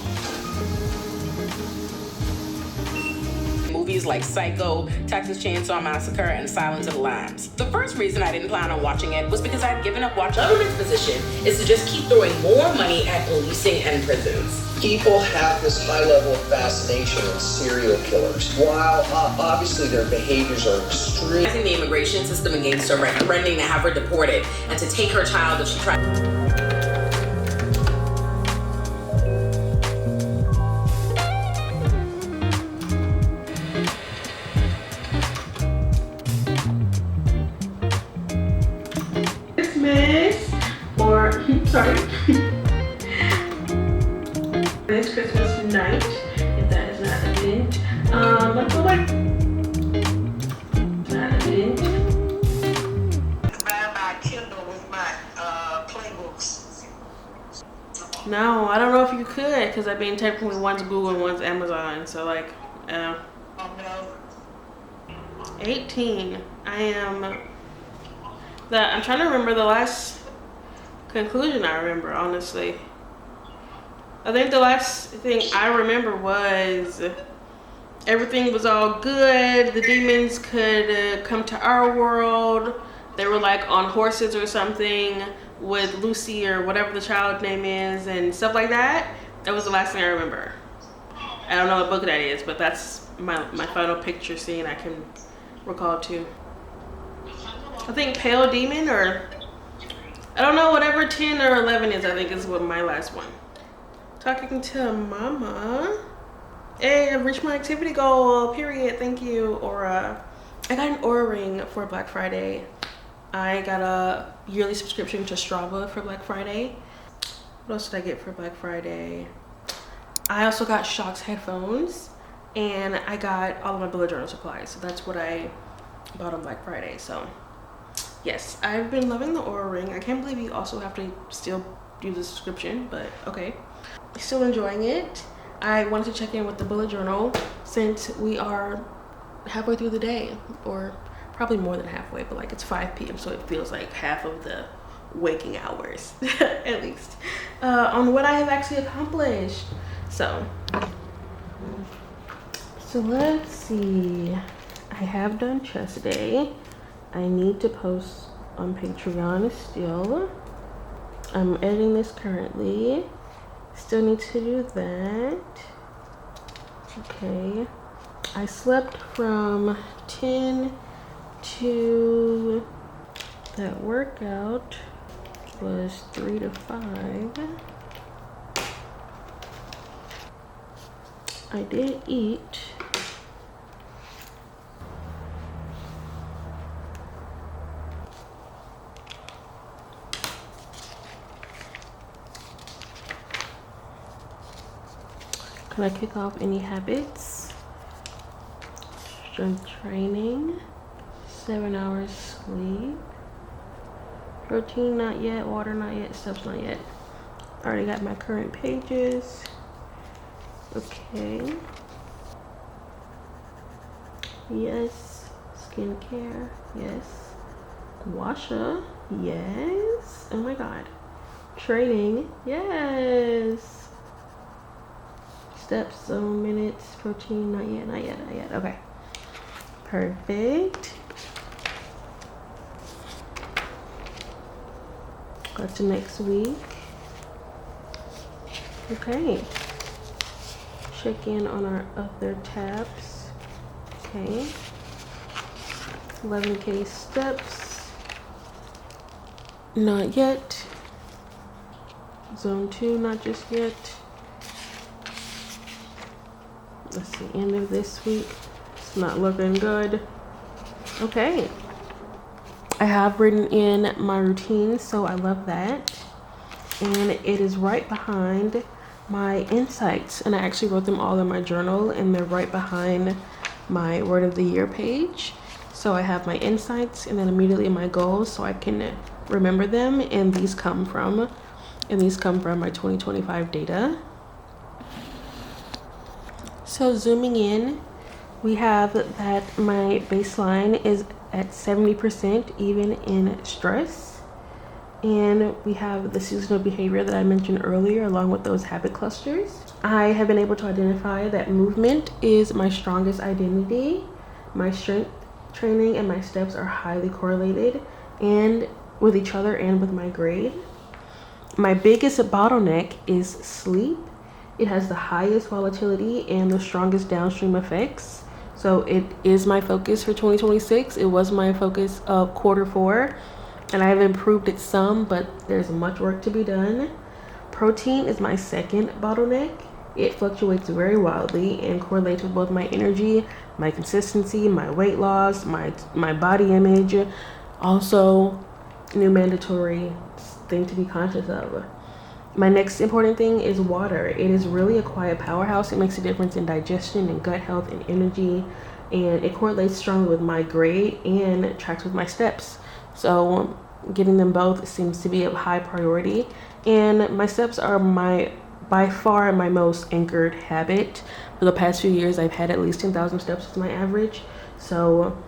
Movies like Psycho, Texas Chainsaw Massacre, and Silence of the Lambs. The first reason I didn't plan on watching it was because I'd given up watching. The government's position is to just keep throwing more money at policing and prisons. People have this high level of fascination with serial killers. While obviously their behaviors are extreme. The immigration system against her, threatening to have her deported and to take her child if she tried. Sorry. It's Christmas night, if that is not a hint. Let's go back. Not a hint. Buy my Kindle with my playbooks. No, I don't know if you could, because I mean technically one's Google and one's Amazon, so like, Oh no. 18. I'm trying to remember the last conclusion I remember, honestly. I think the last thing I remember was everything was all good. The demons could come to our world. They were like on horses or something with Lucy or whatever the child's name is and stuff like that. That was the last thing I remember. I don't know what book that is, but that's my final picture scene I can recall too. I think Pale Demon, or I don't know, whatever 10 or 11 is, I think is what my last one. Talking to mama. Hey, I've reached my activity goal, period, thank you. Aura. I got an Aura ring for Black Friday. I got a yearly subscription to Strava for Black Friday. What else did I get for Black Friday? I also got Shox headphones, and I got all of my bullet journal supplies. So that's what I bought on Black Friday. So yes, I've been loving the Aura Ring. I can't believe you also have to still do the subscription, but okay. Still enjoying it. I wanted to check in with the bullet journal since we are halfway through the day, or probably more than halfway, but like it's 5 p.m. so it feels like half of the waking hours at least, on what I have actually accomplished. So let's see. I have done chest day. I need to post on Patreon still. I'm editing this currently. Still need to do that. Okay. I slept from 10 to that workout was 3 to 5. I did eat. Can I kick off any habits? Strength training, 7 hours sleep, protein not yet, water not yet, steps not yet. Already got my current pages. Okay. Yes. Skincare. Yes. Guasha. Yes. Oh my god. Training. Yes. Steps, 7 minutes. Protein, not yet, not yet, not yet. Okay. Perfect. Got to next week. Okay. Check in on our other tabs. Okay. 11K steps. Not yet. Zone 2, not just yet. That's the end of this week. It's not looking good. Okay. I have written in my routine, so I love that. And it is right behind my insights. And I actually wrote them all in my journal, and they're right behind my word of the year page. So I have my insights and then immediately my goals so I can remember them. And these come from my 2025 data. So zooming in, we have that my baseline is at 70% even in stress. And we have the seasonal behavior that I mentioned earlier along with those habit clusters. I have been able to identify that movement is my strongest identity. My strength training and my steps are highly correlated and with each other and with my grade. My biggest bottleneck is sleep. It has the highest volatility and the strongest downstream effects. So it is my focus for 2026. It was my focus of Q4, and I have improved it some, but there's much work to be done. Protein is my second bottleneck. It fluctuates very wildly and correlates with both my energy, my consistency, my weight loss, my body image. Also, new mandatory thing to be conscious of. My next important thing is water. It is really a quiet powerhouse. It makes a difference in digestion and gut health and energy, and it correlates strongly with my grade and tracks with my steps. So getting them both seems to be a high priority. And my steps are by far my most anchored habit. For the past few years, I've had at least 10,000 steps as my average. So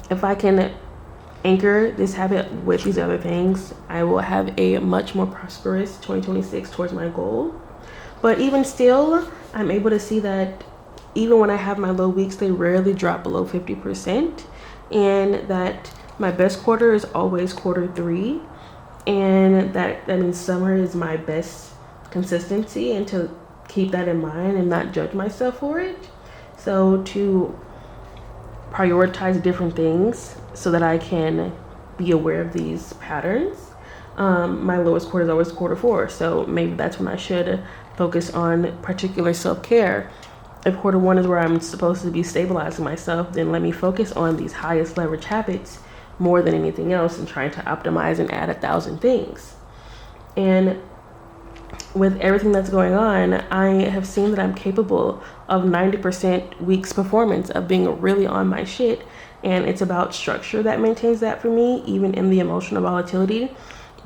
if I can anchor this habit with these other things, I will have a much more prosperous 2026 towards my goal. But even still, I'm able to see that even when I have my low weeks, they rarely drop below 50%, and that my best quarter is always Q3, and that means summer is my best consistency, and to keep that in mind and not judge myself for it. So to prioritize different things so that I can be aware of these patterns. My lowest quarter is always Q4, so maybe that's when I should focus on particular self-care. If Q1 is where I'm supposed to be stabilizing myself, then let me focus on these highest leverage habits more than anything else and trying to optimize and add 1,000 things. And with everything that's going on, I have seen that I'm capable of 90% week's performance of being really on my shit. And it's about structure that maintains that for me, even in the emotional volatility.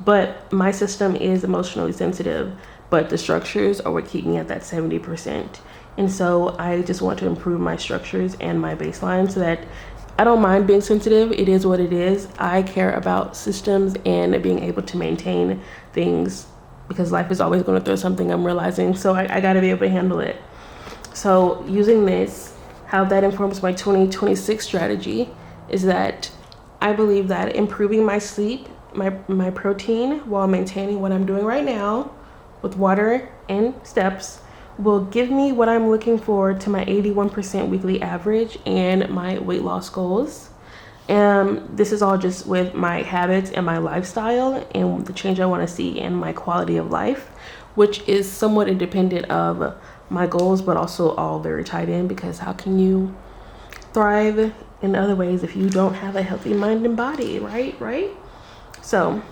But my system is emotionally sensitive, but the structures are what keep me at that 70%. And so I just want to improve my structures and my baseline so that I don't mind being sensitive. It is what it is. I care about systems and being able to maintain things because life is always going to throw something, I'm realizing. So I got to be able to handle it. So using this, how that informs my 2026 strategy is that I believe that improving my sleep, my protein, while maintaining what I'm doing right now with water and steps, will give me what I'm looking for to my 81% weekly average and my weight loss goals. This is all just with my habits and my lifestyle and the change I want to see in my quality of life, which is somewhat independent of my goals, but also all very tied in, because how can you thrive in other ways if you don't have a healthy mind and body, right? So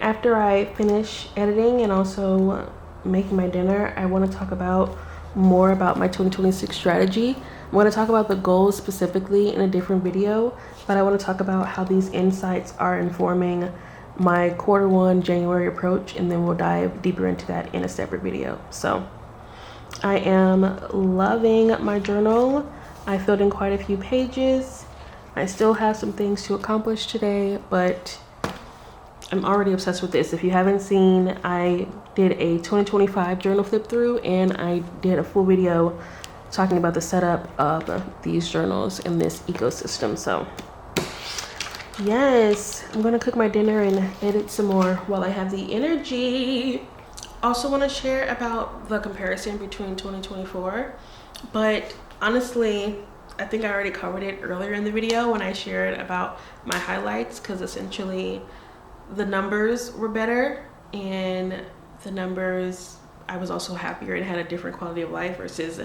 after I finish editing and also making my dinner, I want to talk about more about my 2026 strategy. I'm going to talk about the goals specifically in a different video, but I want to talk about how these insights are informing my Q1 January approach, and then we'll dive deeper into that in a separate video. So I am loving my journal. I filled in quite a few pages. I still have some things to accomplish today, but I'm already obsessed with this. If you haven't seen, I did a 2025 journal flip through, and I did a full video talking about the setup of these journals in this ecosystem. So yes, I'm gonna cook my dinner and edit some more while I have the energy. Also want to share about the comparison between 2024, but honestly, I think I already covered it earlier in the video when I shared about my highlights, because essentially the numbers were better, and the numbers, I was also happier and had a different quality of life versus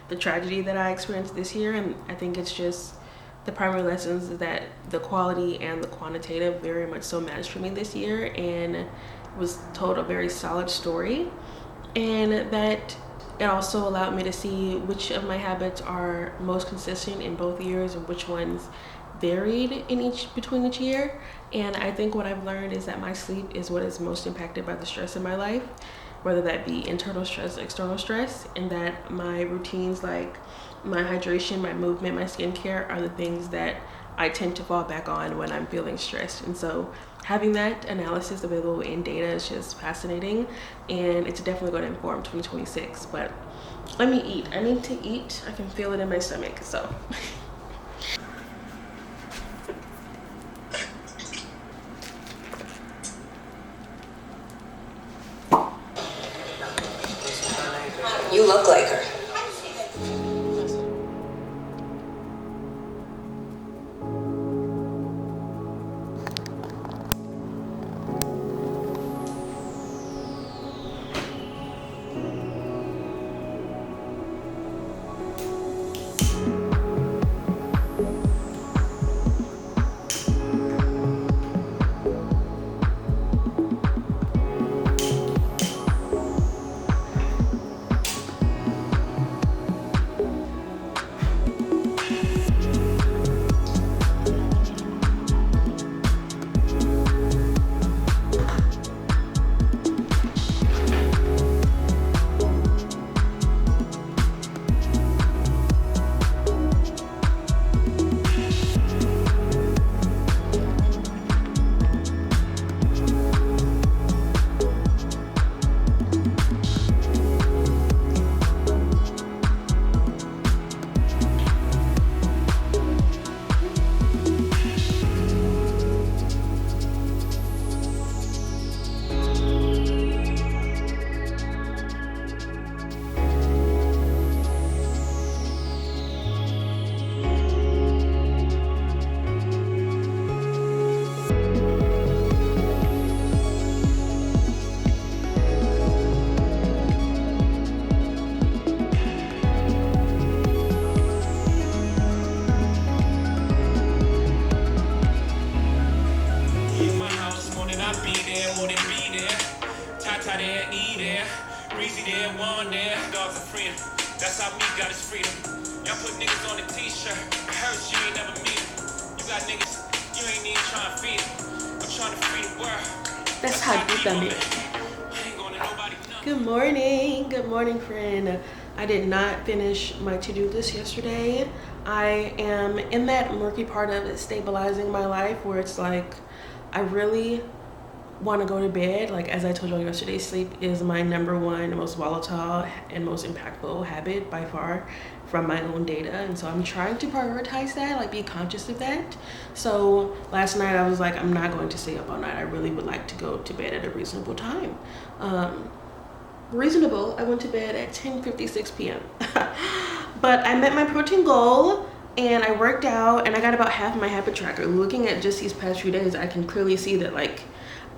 the tragedy that I experienced this year. And I think it's just the primary lessons is that the quality and the quantitative very much so matched for me this year, and was told a very solid story, and that it also allowed me to see which of my habits are most consistent in both years and which ones varied in between each year. And I think what I've learned is that my sleep is what is most impacted by the stress in my life, whether that be internal stress, external stress, and that my routines like my hydration, my movement, my skincare are the things that I tend to fall back on when I'm feeling stressed. And so having that analysis available in data is just fascinating, and it's definitely going to inform 2026. But let me eat. I need to eat. I can feel it in my stomach. So You look like her. on there, dogs are freedom. That's how me got his freedom. Y'all put niggas on a t-shirt. I heard you ain't never meet them. You got niggas, you ain't even trying to feed them. I'm trying to free the world. That's how deep I'm in. Good morning, friend. I did not finish my to-do list yesterday. I am in that murky part of stabilizing my life where it's like I really want to go to bed. Like, as I told you yesterday, sleep is my number one most volatile and most impactful habit by far from my own data, and so I'm trying to prioritize that, like be conscious of that. So last night I was like, I'm not going to stay up all night. I really would like to go to bed at a reasonable time. Reasonable, I went to bed at 10:56 p.m. But I met my protein goal and I worked out and I got about half my habit tracker. Looking at just these past few days, I can clearly see that like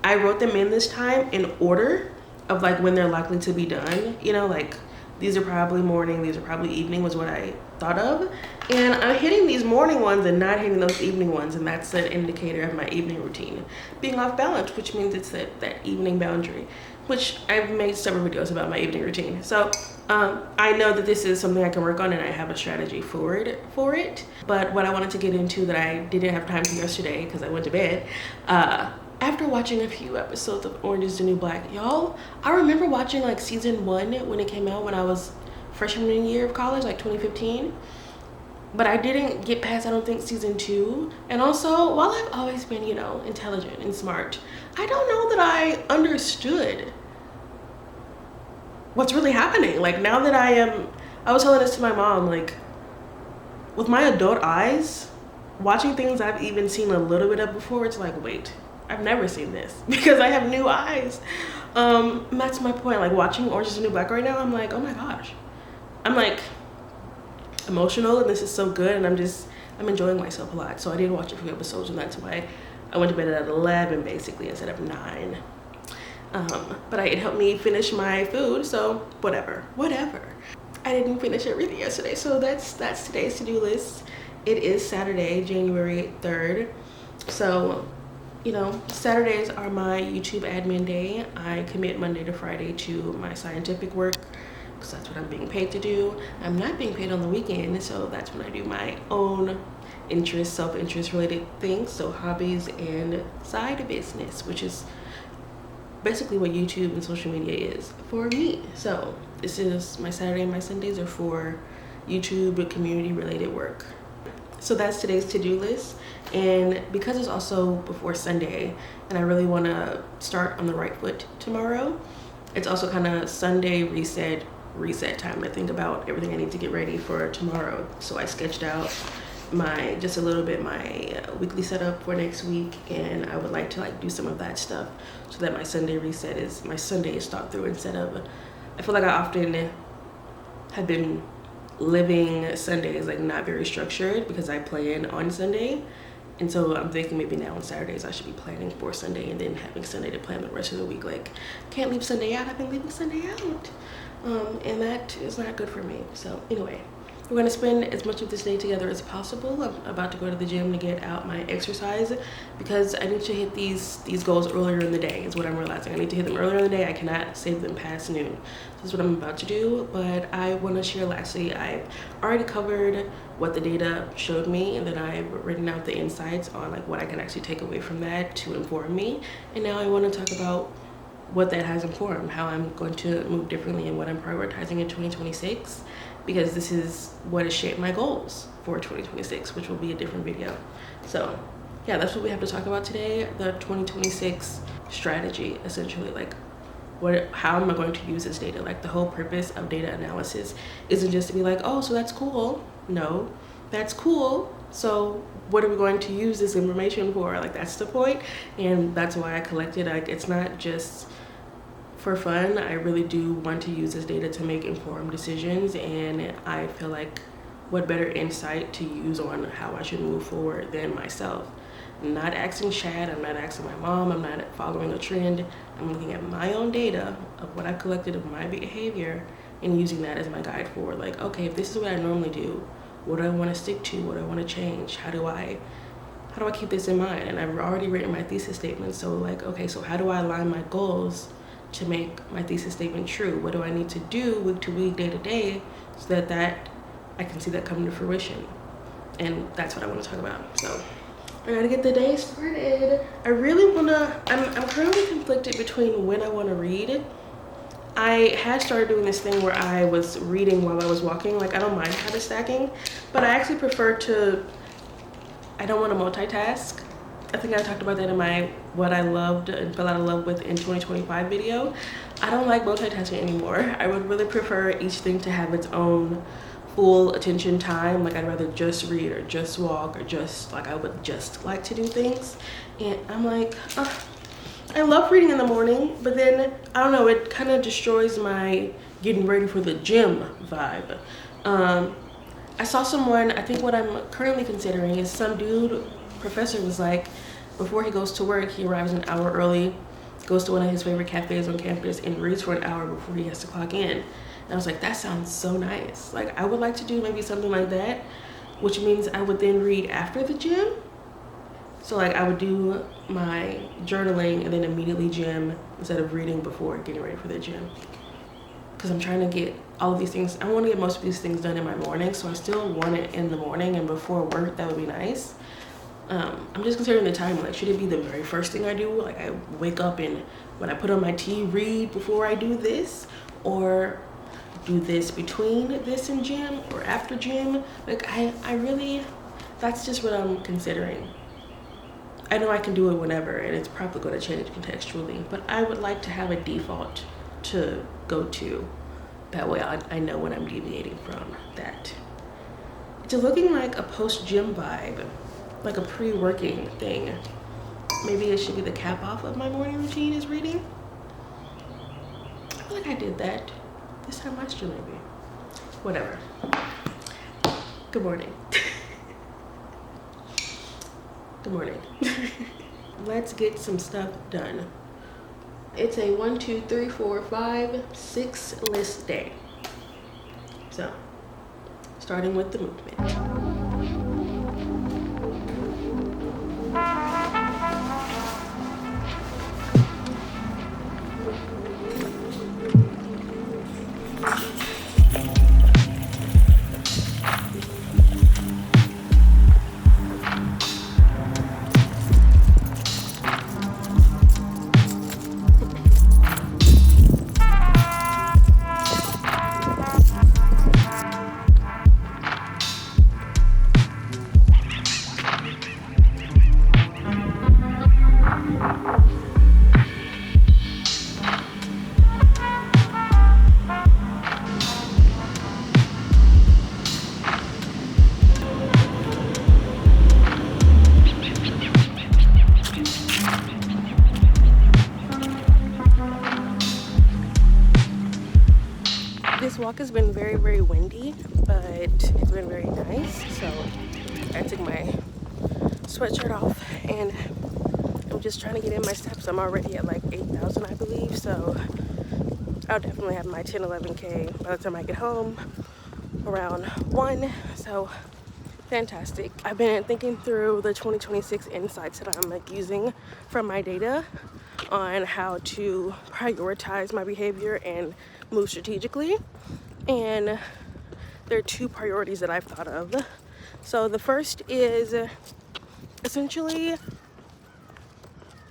I wrote them in this time in order of like when they're likely to be done. You know, like these are probably morning, these are probably evening was what I thought of. And I'm hitting these morning ones and not hitting those evening ones, and that's an indicator of my evening routine being off balance, which means it's that evening boundary, which I've made several videos about my evening routine. So I know that this is something I can work on and I have a strategy for it. But what I wanted to get into that I didn't have time to yesterday because I went to bed, after watching a few episodes of Orange is the New Black, y'all, I remember watching like season 1 when it came out when I was freshman year of college, like 2015. But I didn't get past, I don't think, season 2. And also, while I've always been, you know, intelligent and smart, I don't know that I understood what's really happening. Like, now that I was telling this to my mom, like, with my adult eyes, watching things I've even seen a little bit of before, it's like, wait, I've never seen this because I have new eyes. That's my point. Like, watching Orange is the New Black right now, I'm like, oh my gosh. I'm like emotional and this is so good, and I'm enjoying myself a lot. So I did watch a few episodes, and that's why I went to bed at 11 basically instead of 9. But it helped me finish my food, so whatever. I didn't finish everything yesterday, so that's today's to-do list. It is Saturday, January 3rd. So, you know, Saturdays are my YouTube admin day. I commit Monday to Friday to my scientific work because that's what I'm being paid to do. I'm not being paid on the weekend, so that's when I do my own self-interest related things, so hobbies and side business, which is basically what YouTube and social media is for me. So this is my Saturday and my Sundays are for YouTube community related work. So that's today's to-do list. And because it's also before Sunday and I really want to start on the right foot tomorrow, it's also kind of Sunday reset time to think about everything I need to get ready for tomorrow. So I sketched out my weekly setup for next week, and I would like to like do some of that stuff so that my Sunday reset is my Sunday is thought through instead of, I feel like I often have been living Sundays like not very structured because I plan on Sunday, and so I'm thinking maybe now on Saturdays I should be planning for Sunday and then having Sunday to plan the rest of the week. Like, can't leave Sunday out. I've been leaving Sunday out, and that is not good for me. So anyway, we're going to spend as much of this day together as possible. I'm about to go to the gym to get out my exercise because I need to hit these goals earlier in the day is what I'm realizing. I need to hit them earlier in the day. I cannot save them past noon. This is what I'm about to do, but I want to share lastly, I've already covered what the data showed me, and then I've written out the insights on like what I can actually take away from that to inform me. And now I want to talk about what that has informed, how I'm going to move differently and what I'm prioritizing in 2026. Because this is what has shaped my goals for 2026, which will be a different video. So yeah, that's what we have to talk about today. The 2026 strategy, essentially, like how am I going to use this data? Like, the whole purpose of data analysis isn't just to be like, oh, so that's cool. No, that's cool. So what are we going to use this information for? Like, that's the point. And that's why I collected. Like, it's not just for fun. I really do want to use this data to make informed decisions, and I feel like what better insight to use on how I should move forward than myself. I'm not asking Shad, I'm not asking my mom, I'm not following a trend. I'm looking at my own data of what I've collected of my behavior and using that as my guide forward. Like, okay, if this is what I normally do, what do I want to stick to? What do I want to change? How do I keep this in mind? And I've already written my thesis statement, so like, okay, so how do I align my goals to make my thesis statement true? What do I need to do week to week, day to day, so that I can see that come to fruition? And that's what I want to talk about. So I gotta get the day started. I really wanna, I'm currently conflicted between when I want to read. I had started doing this thing where I was reading while I was walking. Like, I don't mind habit stacking, but I actually prefer to, I don't want to multitask. I think I talked about that in my what I loved and fell out of love with in 2025 video. I don't like multitasking anymore. I would really prefer each thing to have its own full attention time. Like, I'd rather just read or just walk or just, like, I would just like to do things. And I'm like, I love reading in the morning, but then, I don't know, it kind of destroys my getting ready for the gym vibe. I saw someone, I think what I'm currently considering is some dude, professor was like, before he goes to work, he arrives an hour early, goes to one of his favorite cafes on campus and reads for an hour before he has to clock in. And I was like, that sounds so nice. Like, I would like to do maybe something like that, which means I would then read after the gym. So like, I would do my journaling and then immediately gym instead of reading before getting ready for the gym. Because I'm trying to get all of these things, I want to get most of these things done in my morning, so I still want it in the morning and before work. That would be nice. I'm just considering the time, like, should it be the very first thing I do? Like, I wake up and when I put on my tea, read before I do this, or do this between this and gym or after gym? Like, I really, that's just what I'm considering. I know I can do it whenever, and it's probably going to change contextually, but I would like to have a default to go to. That way I know when I'm deviating from that. It's looking like a post-gym vibe, like a pre-working thing. Maybe it should be the cap off of my morning routine is reading. I feel like I did that this time last year, maybe. Whatever. Good morning. Good morning. Let's get some stuff done. It's a 1, 2, 3, 4, 5, 6 list day. So, starting with the movement. This walk has been very, very windy, but it's been very nice. So I took my sweatshirt off and I'm just trying to get in my steps. I'm already at like 8,000, I believe. So I'll definitely have my 10, 11K by the time I get home around 1. So fantastic. I've been thinking through the 2026 insights that I'm like using from my data on how to prioritize my behavior and move strategically. And there are 2 priorities that I've thought of. So the first is essentially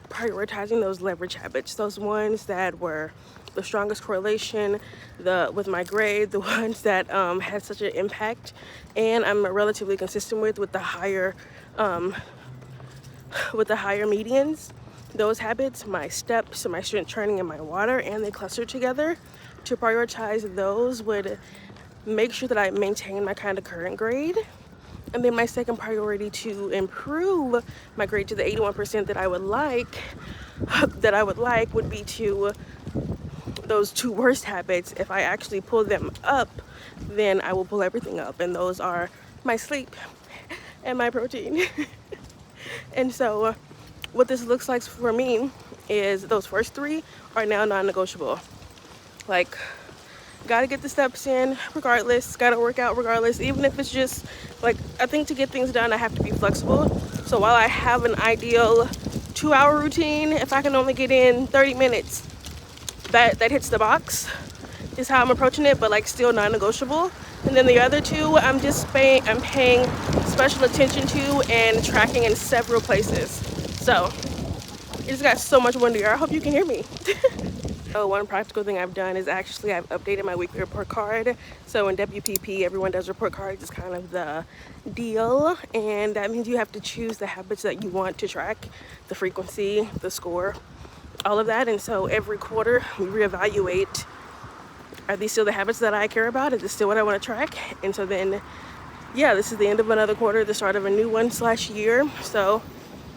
prioritizing those leverage habits, those ones that were the strongest correlation with my grade, the ones that had such an impact and I'm relatively consistent with the higher medians. Those habits, my steps, my strength training, and my water, and they cluster together. To prioritize those would make sure that I maintain my kind of current grade. And then my second priority to improve my grade to the 81% that I would like would be to those 2 worst habits. If I actually pull them up, then I will pull everything up. And those are my sleep and my protein. And so what this looks like for me is those first 3 are now non-negotiable. Like, gotta get the steps in regardless, gotta work out regardless, even if it's just like, I think to get things done I have to be flexible. So while I have an ideal 2-hour routine, if I can only get in 30 minutes, that hits the box is how I'm approaching it, but like still non-negotiable. And then the other two, I'm paying special attention to and tracking in several places. So it just got so much windier. I hope you can hear me. So one practical thing I've done is actually I've updated my weekly report card. So in WPP, everyone does report cards. It's kind of the deal. And that means you have to choose the habits that you want to track, the frequency, the score, all of that. And so every quarter we reevaluate, are these still the habits that I care about? Is this still what I want to track? And so then, yeah, this is the end of another quarter, the start of a new one / year. So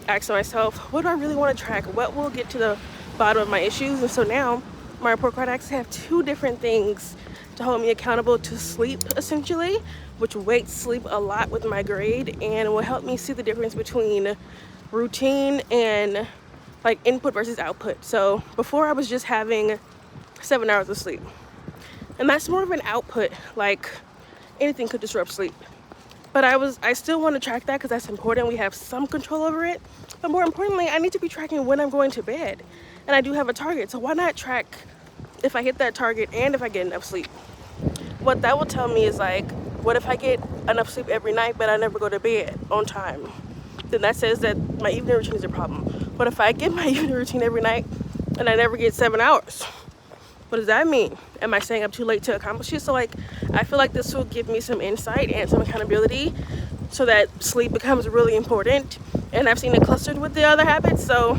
I asked myself, what do I really want to track? What will get to the bottom of my issues? And so now my report card actually have 2 different things to hold me accountable to sleep, essentially, which weights sleep a lot with my grade and will help me see the difference between routine and like input versus output. So before I was just having 7 hours of sleep, and that's more of an output, like anything could disrupt sleep. But I still want to track that because that's important. We have some control over it. But more importantly, I need to be tracking when I'm going to bed. And I do have a target. So why not track if I hit that target and if I get enough sleep? What that will tell me is like, what if I get enough sleep every night but I never go to bed on time? Then that says that my evening routine is a problem. What if I get my evening routine every night and I never get 7 hours? What does that mean? Am I staying up too late to accomplish it? So like, I feel like this will give me some insight and some accountability so that sleep becomes really important. And I've seen it clustered with the other habits, so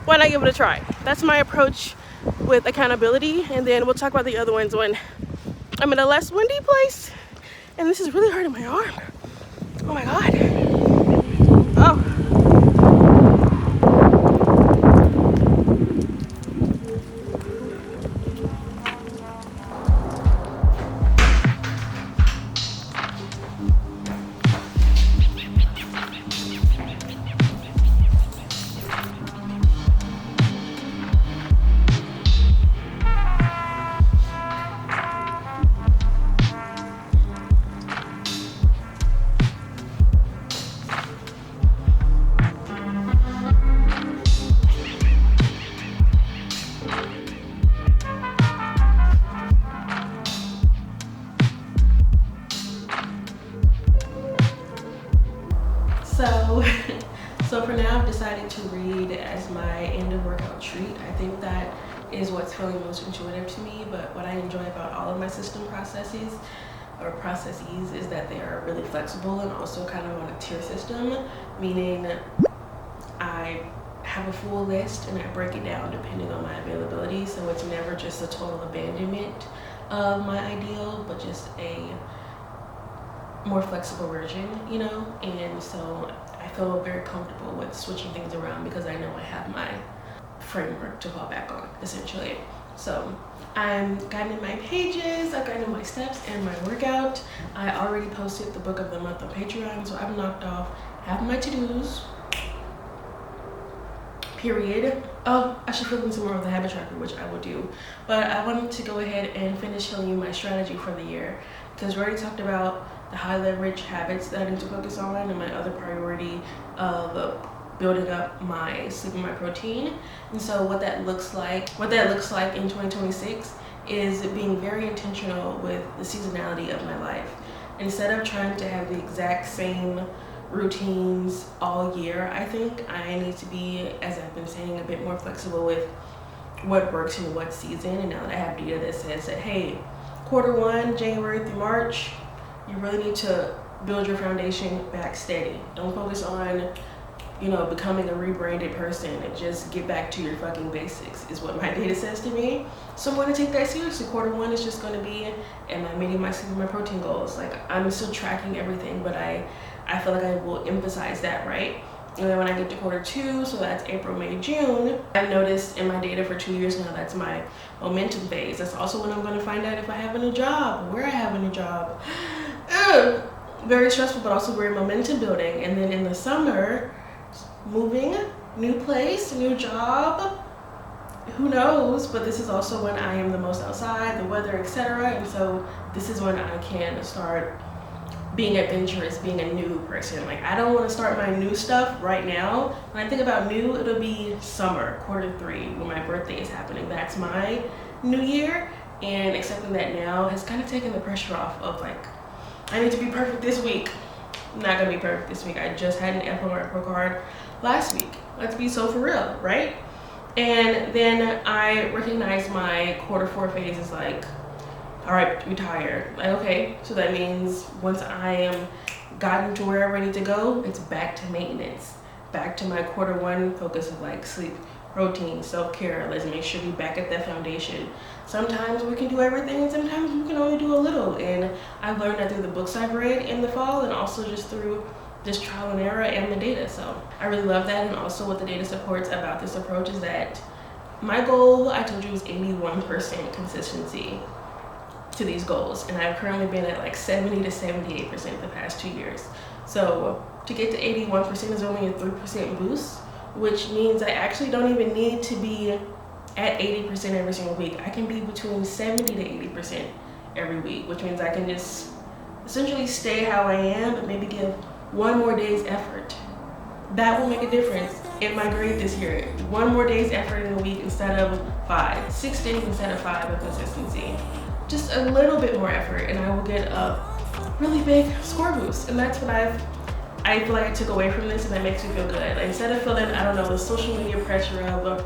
why not give it a try? That's my approach with accountability. And then we'll talk about the other ones when I'm in a less windy place. And this is really hurting my arm. Oh my God. Oh. So for now, I've decided to read as my end of workout treat. I think that is what's feeling most intuitive to me, but what I enjoy about all of my system processes is that they are really flexible and also kind of on a tier system, meaning I have a full list and I break it down depending on my availability. So it's never just a total abandonment of my ideal, but just a more flexible version, you know? And so I feel very comfortable with switching things around because I know I have my framework to fall back on, essentially. So I'm guiding my pages, I've guided my steps and my workout. I already posted the book of the month on Patreon, so I've knocked off half of my to-dos, period. Oh, I should fill in some more of the habit tracker, which I will do. But I wanted to go ahead and finish telling you my strategy for the year, because we already talked about the high leverage habits that I need to focus on and my other priority of building up my sleep and my protein. And so what that looks like in 2026 is being very intentional with the seasonality of my life. Instead of trying to have the exact same routines all year, I think I need to be, as I've been saying, a bit more flexible with what works in what season. And now that I have data that says that, hey, Q1, January through March, you really need to build your foundation back steady. Don't focus on, becoming a rebranded person, and just get back to your fucking basics is what my data says to me. So I'm going to take that seriously. Q1 is just going to be, am I meeting my sleep and my protein goals? Like, I'm still tracking everything, but I feel like I will emphasize that, right? And then when I get to Q2, so that's April, May, June, I've noticed in my data for 2 years now, that's my momentum phase. That's also when I'm going to find out if I have a new job, where I have a new job. Very stressful, but also very momentum building. And then in the summer, moving, new place, new job, who knows? But this is also when I am the most outside, the weather, etc. And so this is when I can start being adventurous, being a new person. Like, I don't want to start my new stuff right now. When I think about new, it'll be summer, Q3, when my birthday is happening. That's my new year, and accepting that now has kind of taken the pressure off of like, I need to be perfect this week. I'm not gonna be perfect this week. I just had an F on my report card last week. Let's be so for real, right? And then I recognize my Q4 phase is like, all right, retired. Like, okay, so that means once I am gotten to wherever I need to go, it's back to maintenance, back to my Q1 focus of like sleep, routine, self-care. Let's make sure we back at that foundation. Sometimes we can do everything, and sometimes we can only do a little. And I've learned that through the books I've read in the fall, and also just through this trial and error and the data. So I really love that. And also what the data supports about this approach is that my goal, I told you, was 81% consistency to these goals, and I've currently been at like 70 to 78% the past 2 years. So to get to 81% is only a 3% boost, which means I actually don't even need to be at 80% every single week. I can be between 70 to 80% every week, which means I can just essentially stay how I am, but maybe give one more day's effort. That will make a difference in my grade this year. One more day's effort in a week instead of 5, 6 days instead of 5 of consistency. Just a little bit more effort, and I will get a really big score boost. And that's what I feel like I took away from this, and that makes me feel good. Like, instead of feeling, I don't know, the social media pressure of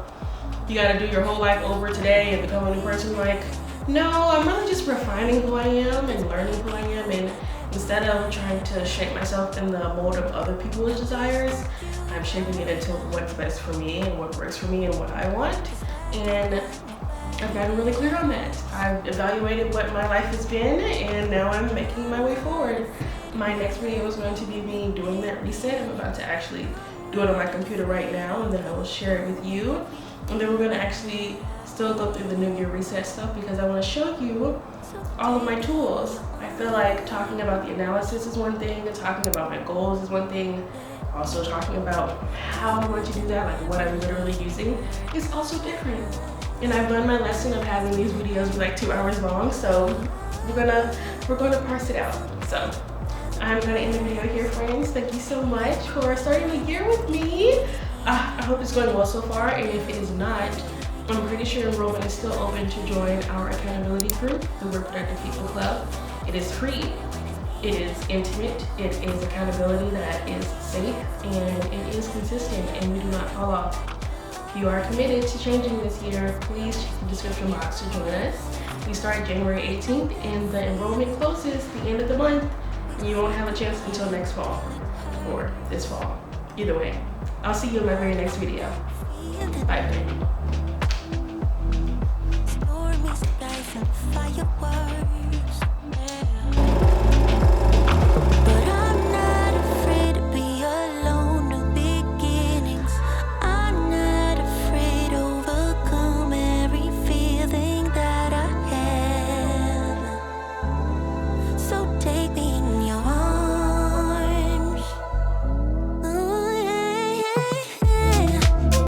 you gotta do your whole life over today and become a new person, like, no, I'm really just refining who I am and learning who I am, and instead of trying to shape myself in the mold of other people's desires, I'm shaping it into what's best for me and what works for me and what I want. And I've gotten really clear on that. I've evaluated what my life has been, and now I'm making my way forward. My next video is going to be me doing that reset. I'm about to actually do it on my computer right now, and then I will share it with you. And then we're going to actually still go through the New Year reset stuff, because I want to show you all of my tools. I feel like talking about the analysis is one thing, and talking about my goals is one thing. Also talking about how I'm going to do that, like what I'm literally using, is also different. And I've learned my lesson of having these videos be like 2 hours long, so we're gonna parse it out. So I'm gonna end the video here, friends. Thank you so much for starting the year with me. I hope it's going well so far, and if it is not, I'm pretty sure enrollment is still open to join our accountability group, the We're Productive People Club. It is free, it is intimate, it is accountability that is safe, and it is consistent, and we do not fall off. If you are committed to changing this year, please check the description box to join us. We start January 18th, and the enrollment closes the end of the month, and you won't have a chance until next fall, or this fall. Either way, I'll see you in my very next video. Bye, baby. Stormy skies and fireworks. But I'm not afraid to be alone. New beginnings. I'm not afraid to overcome every feeling that I have. So take me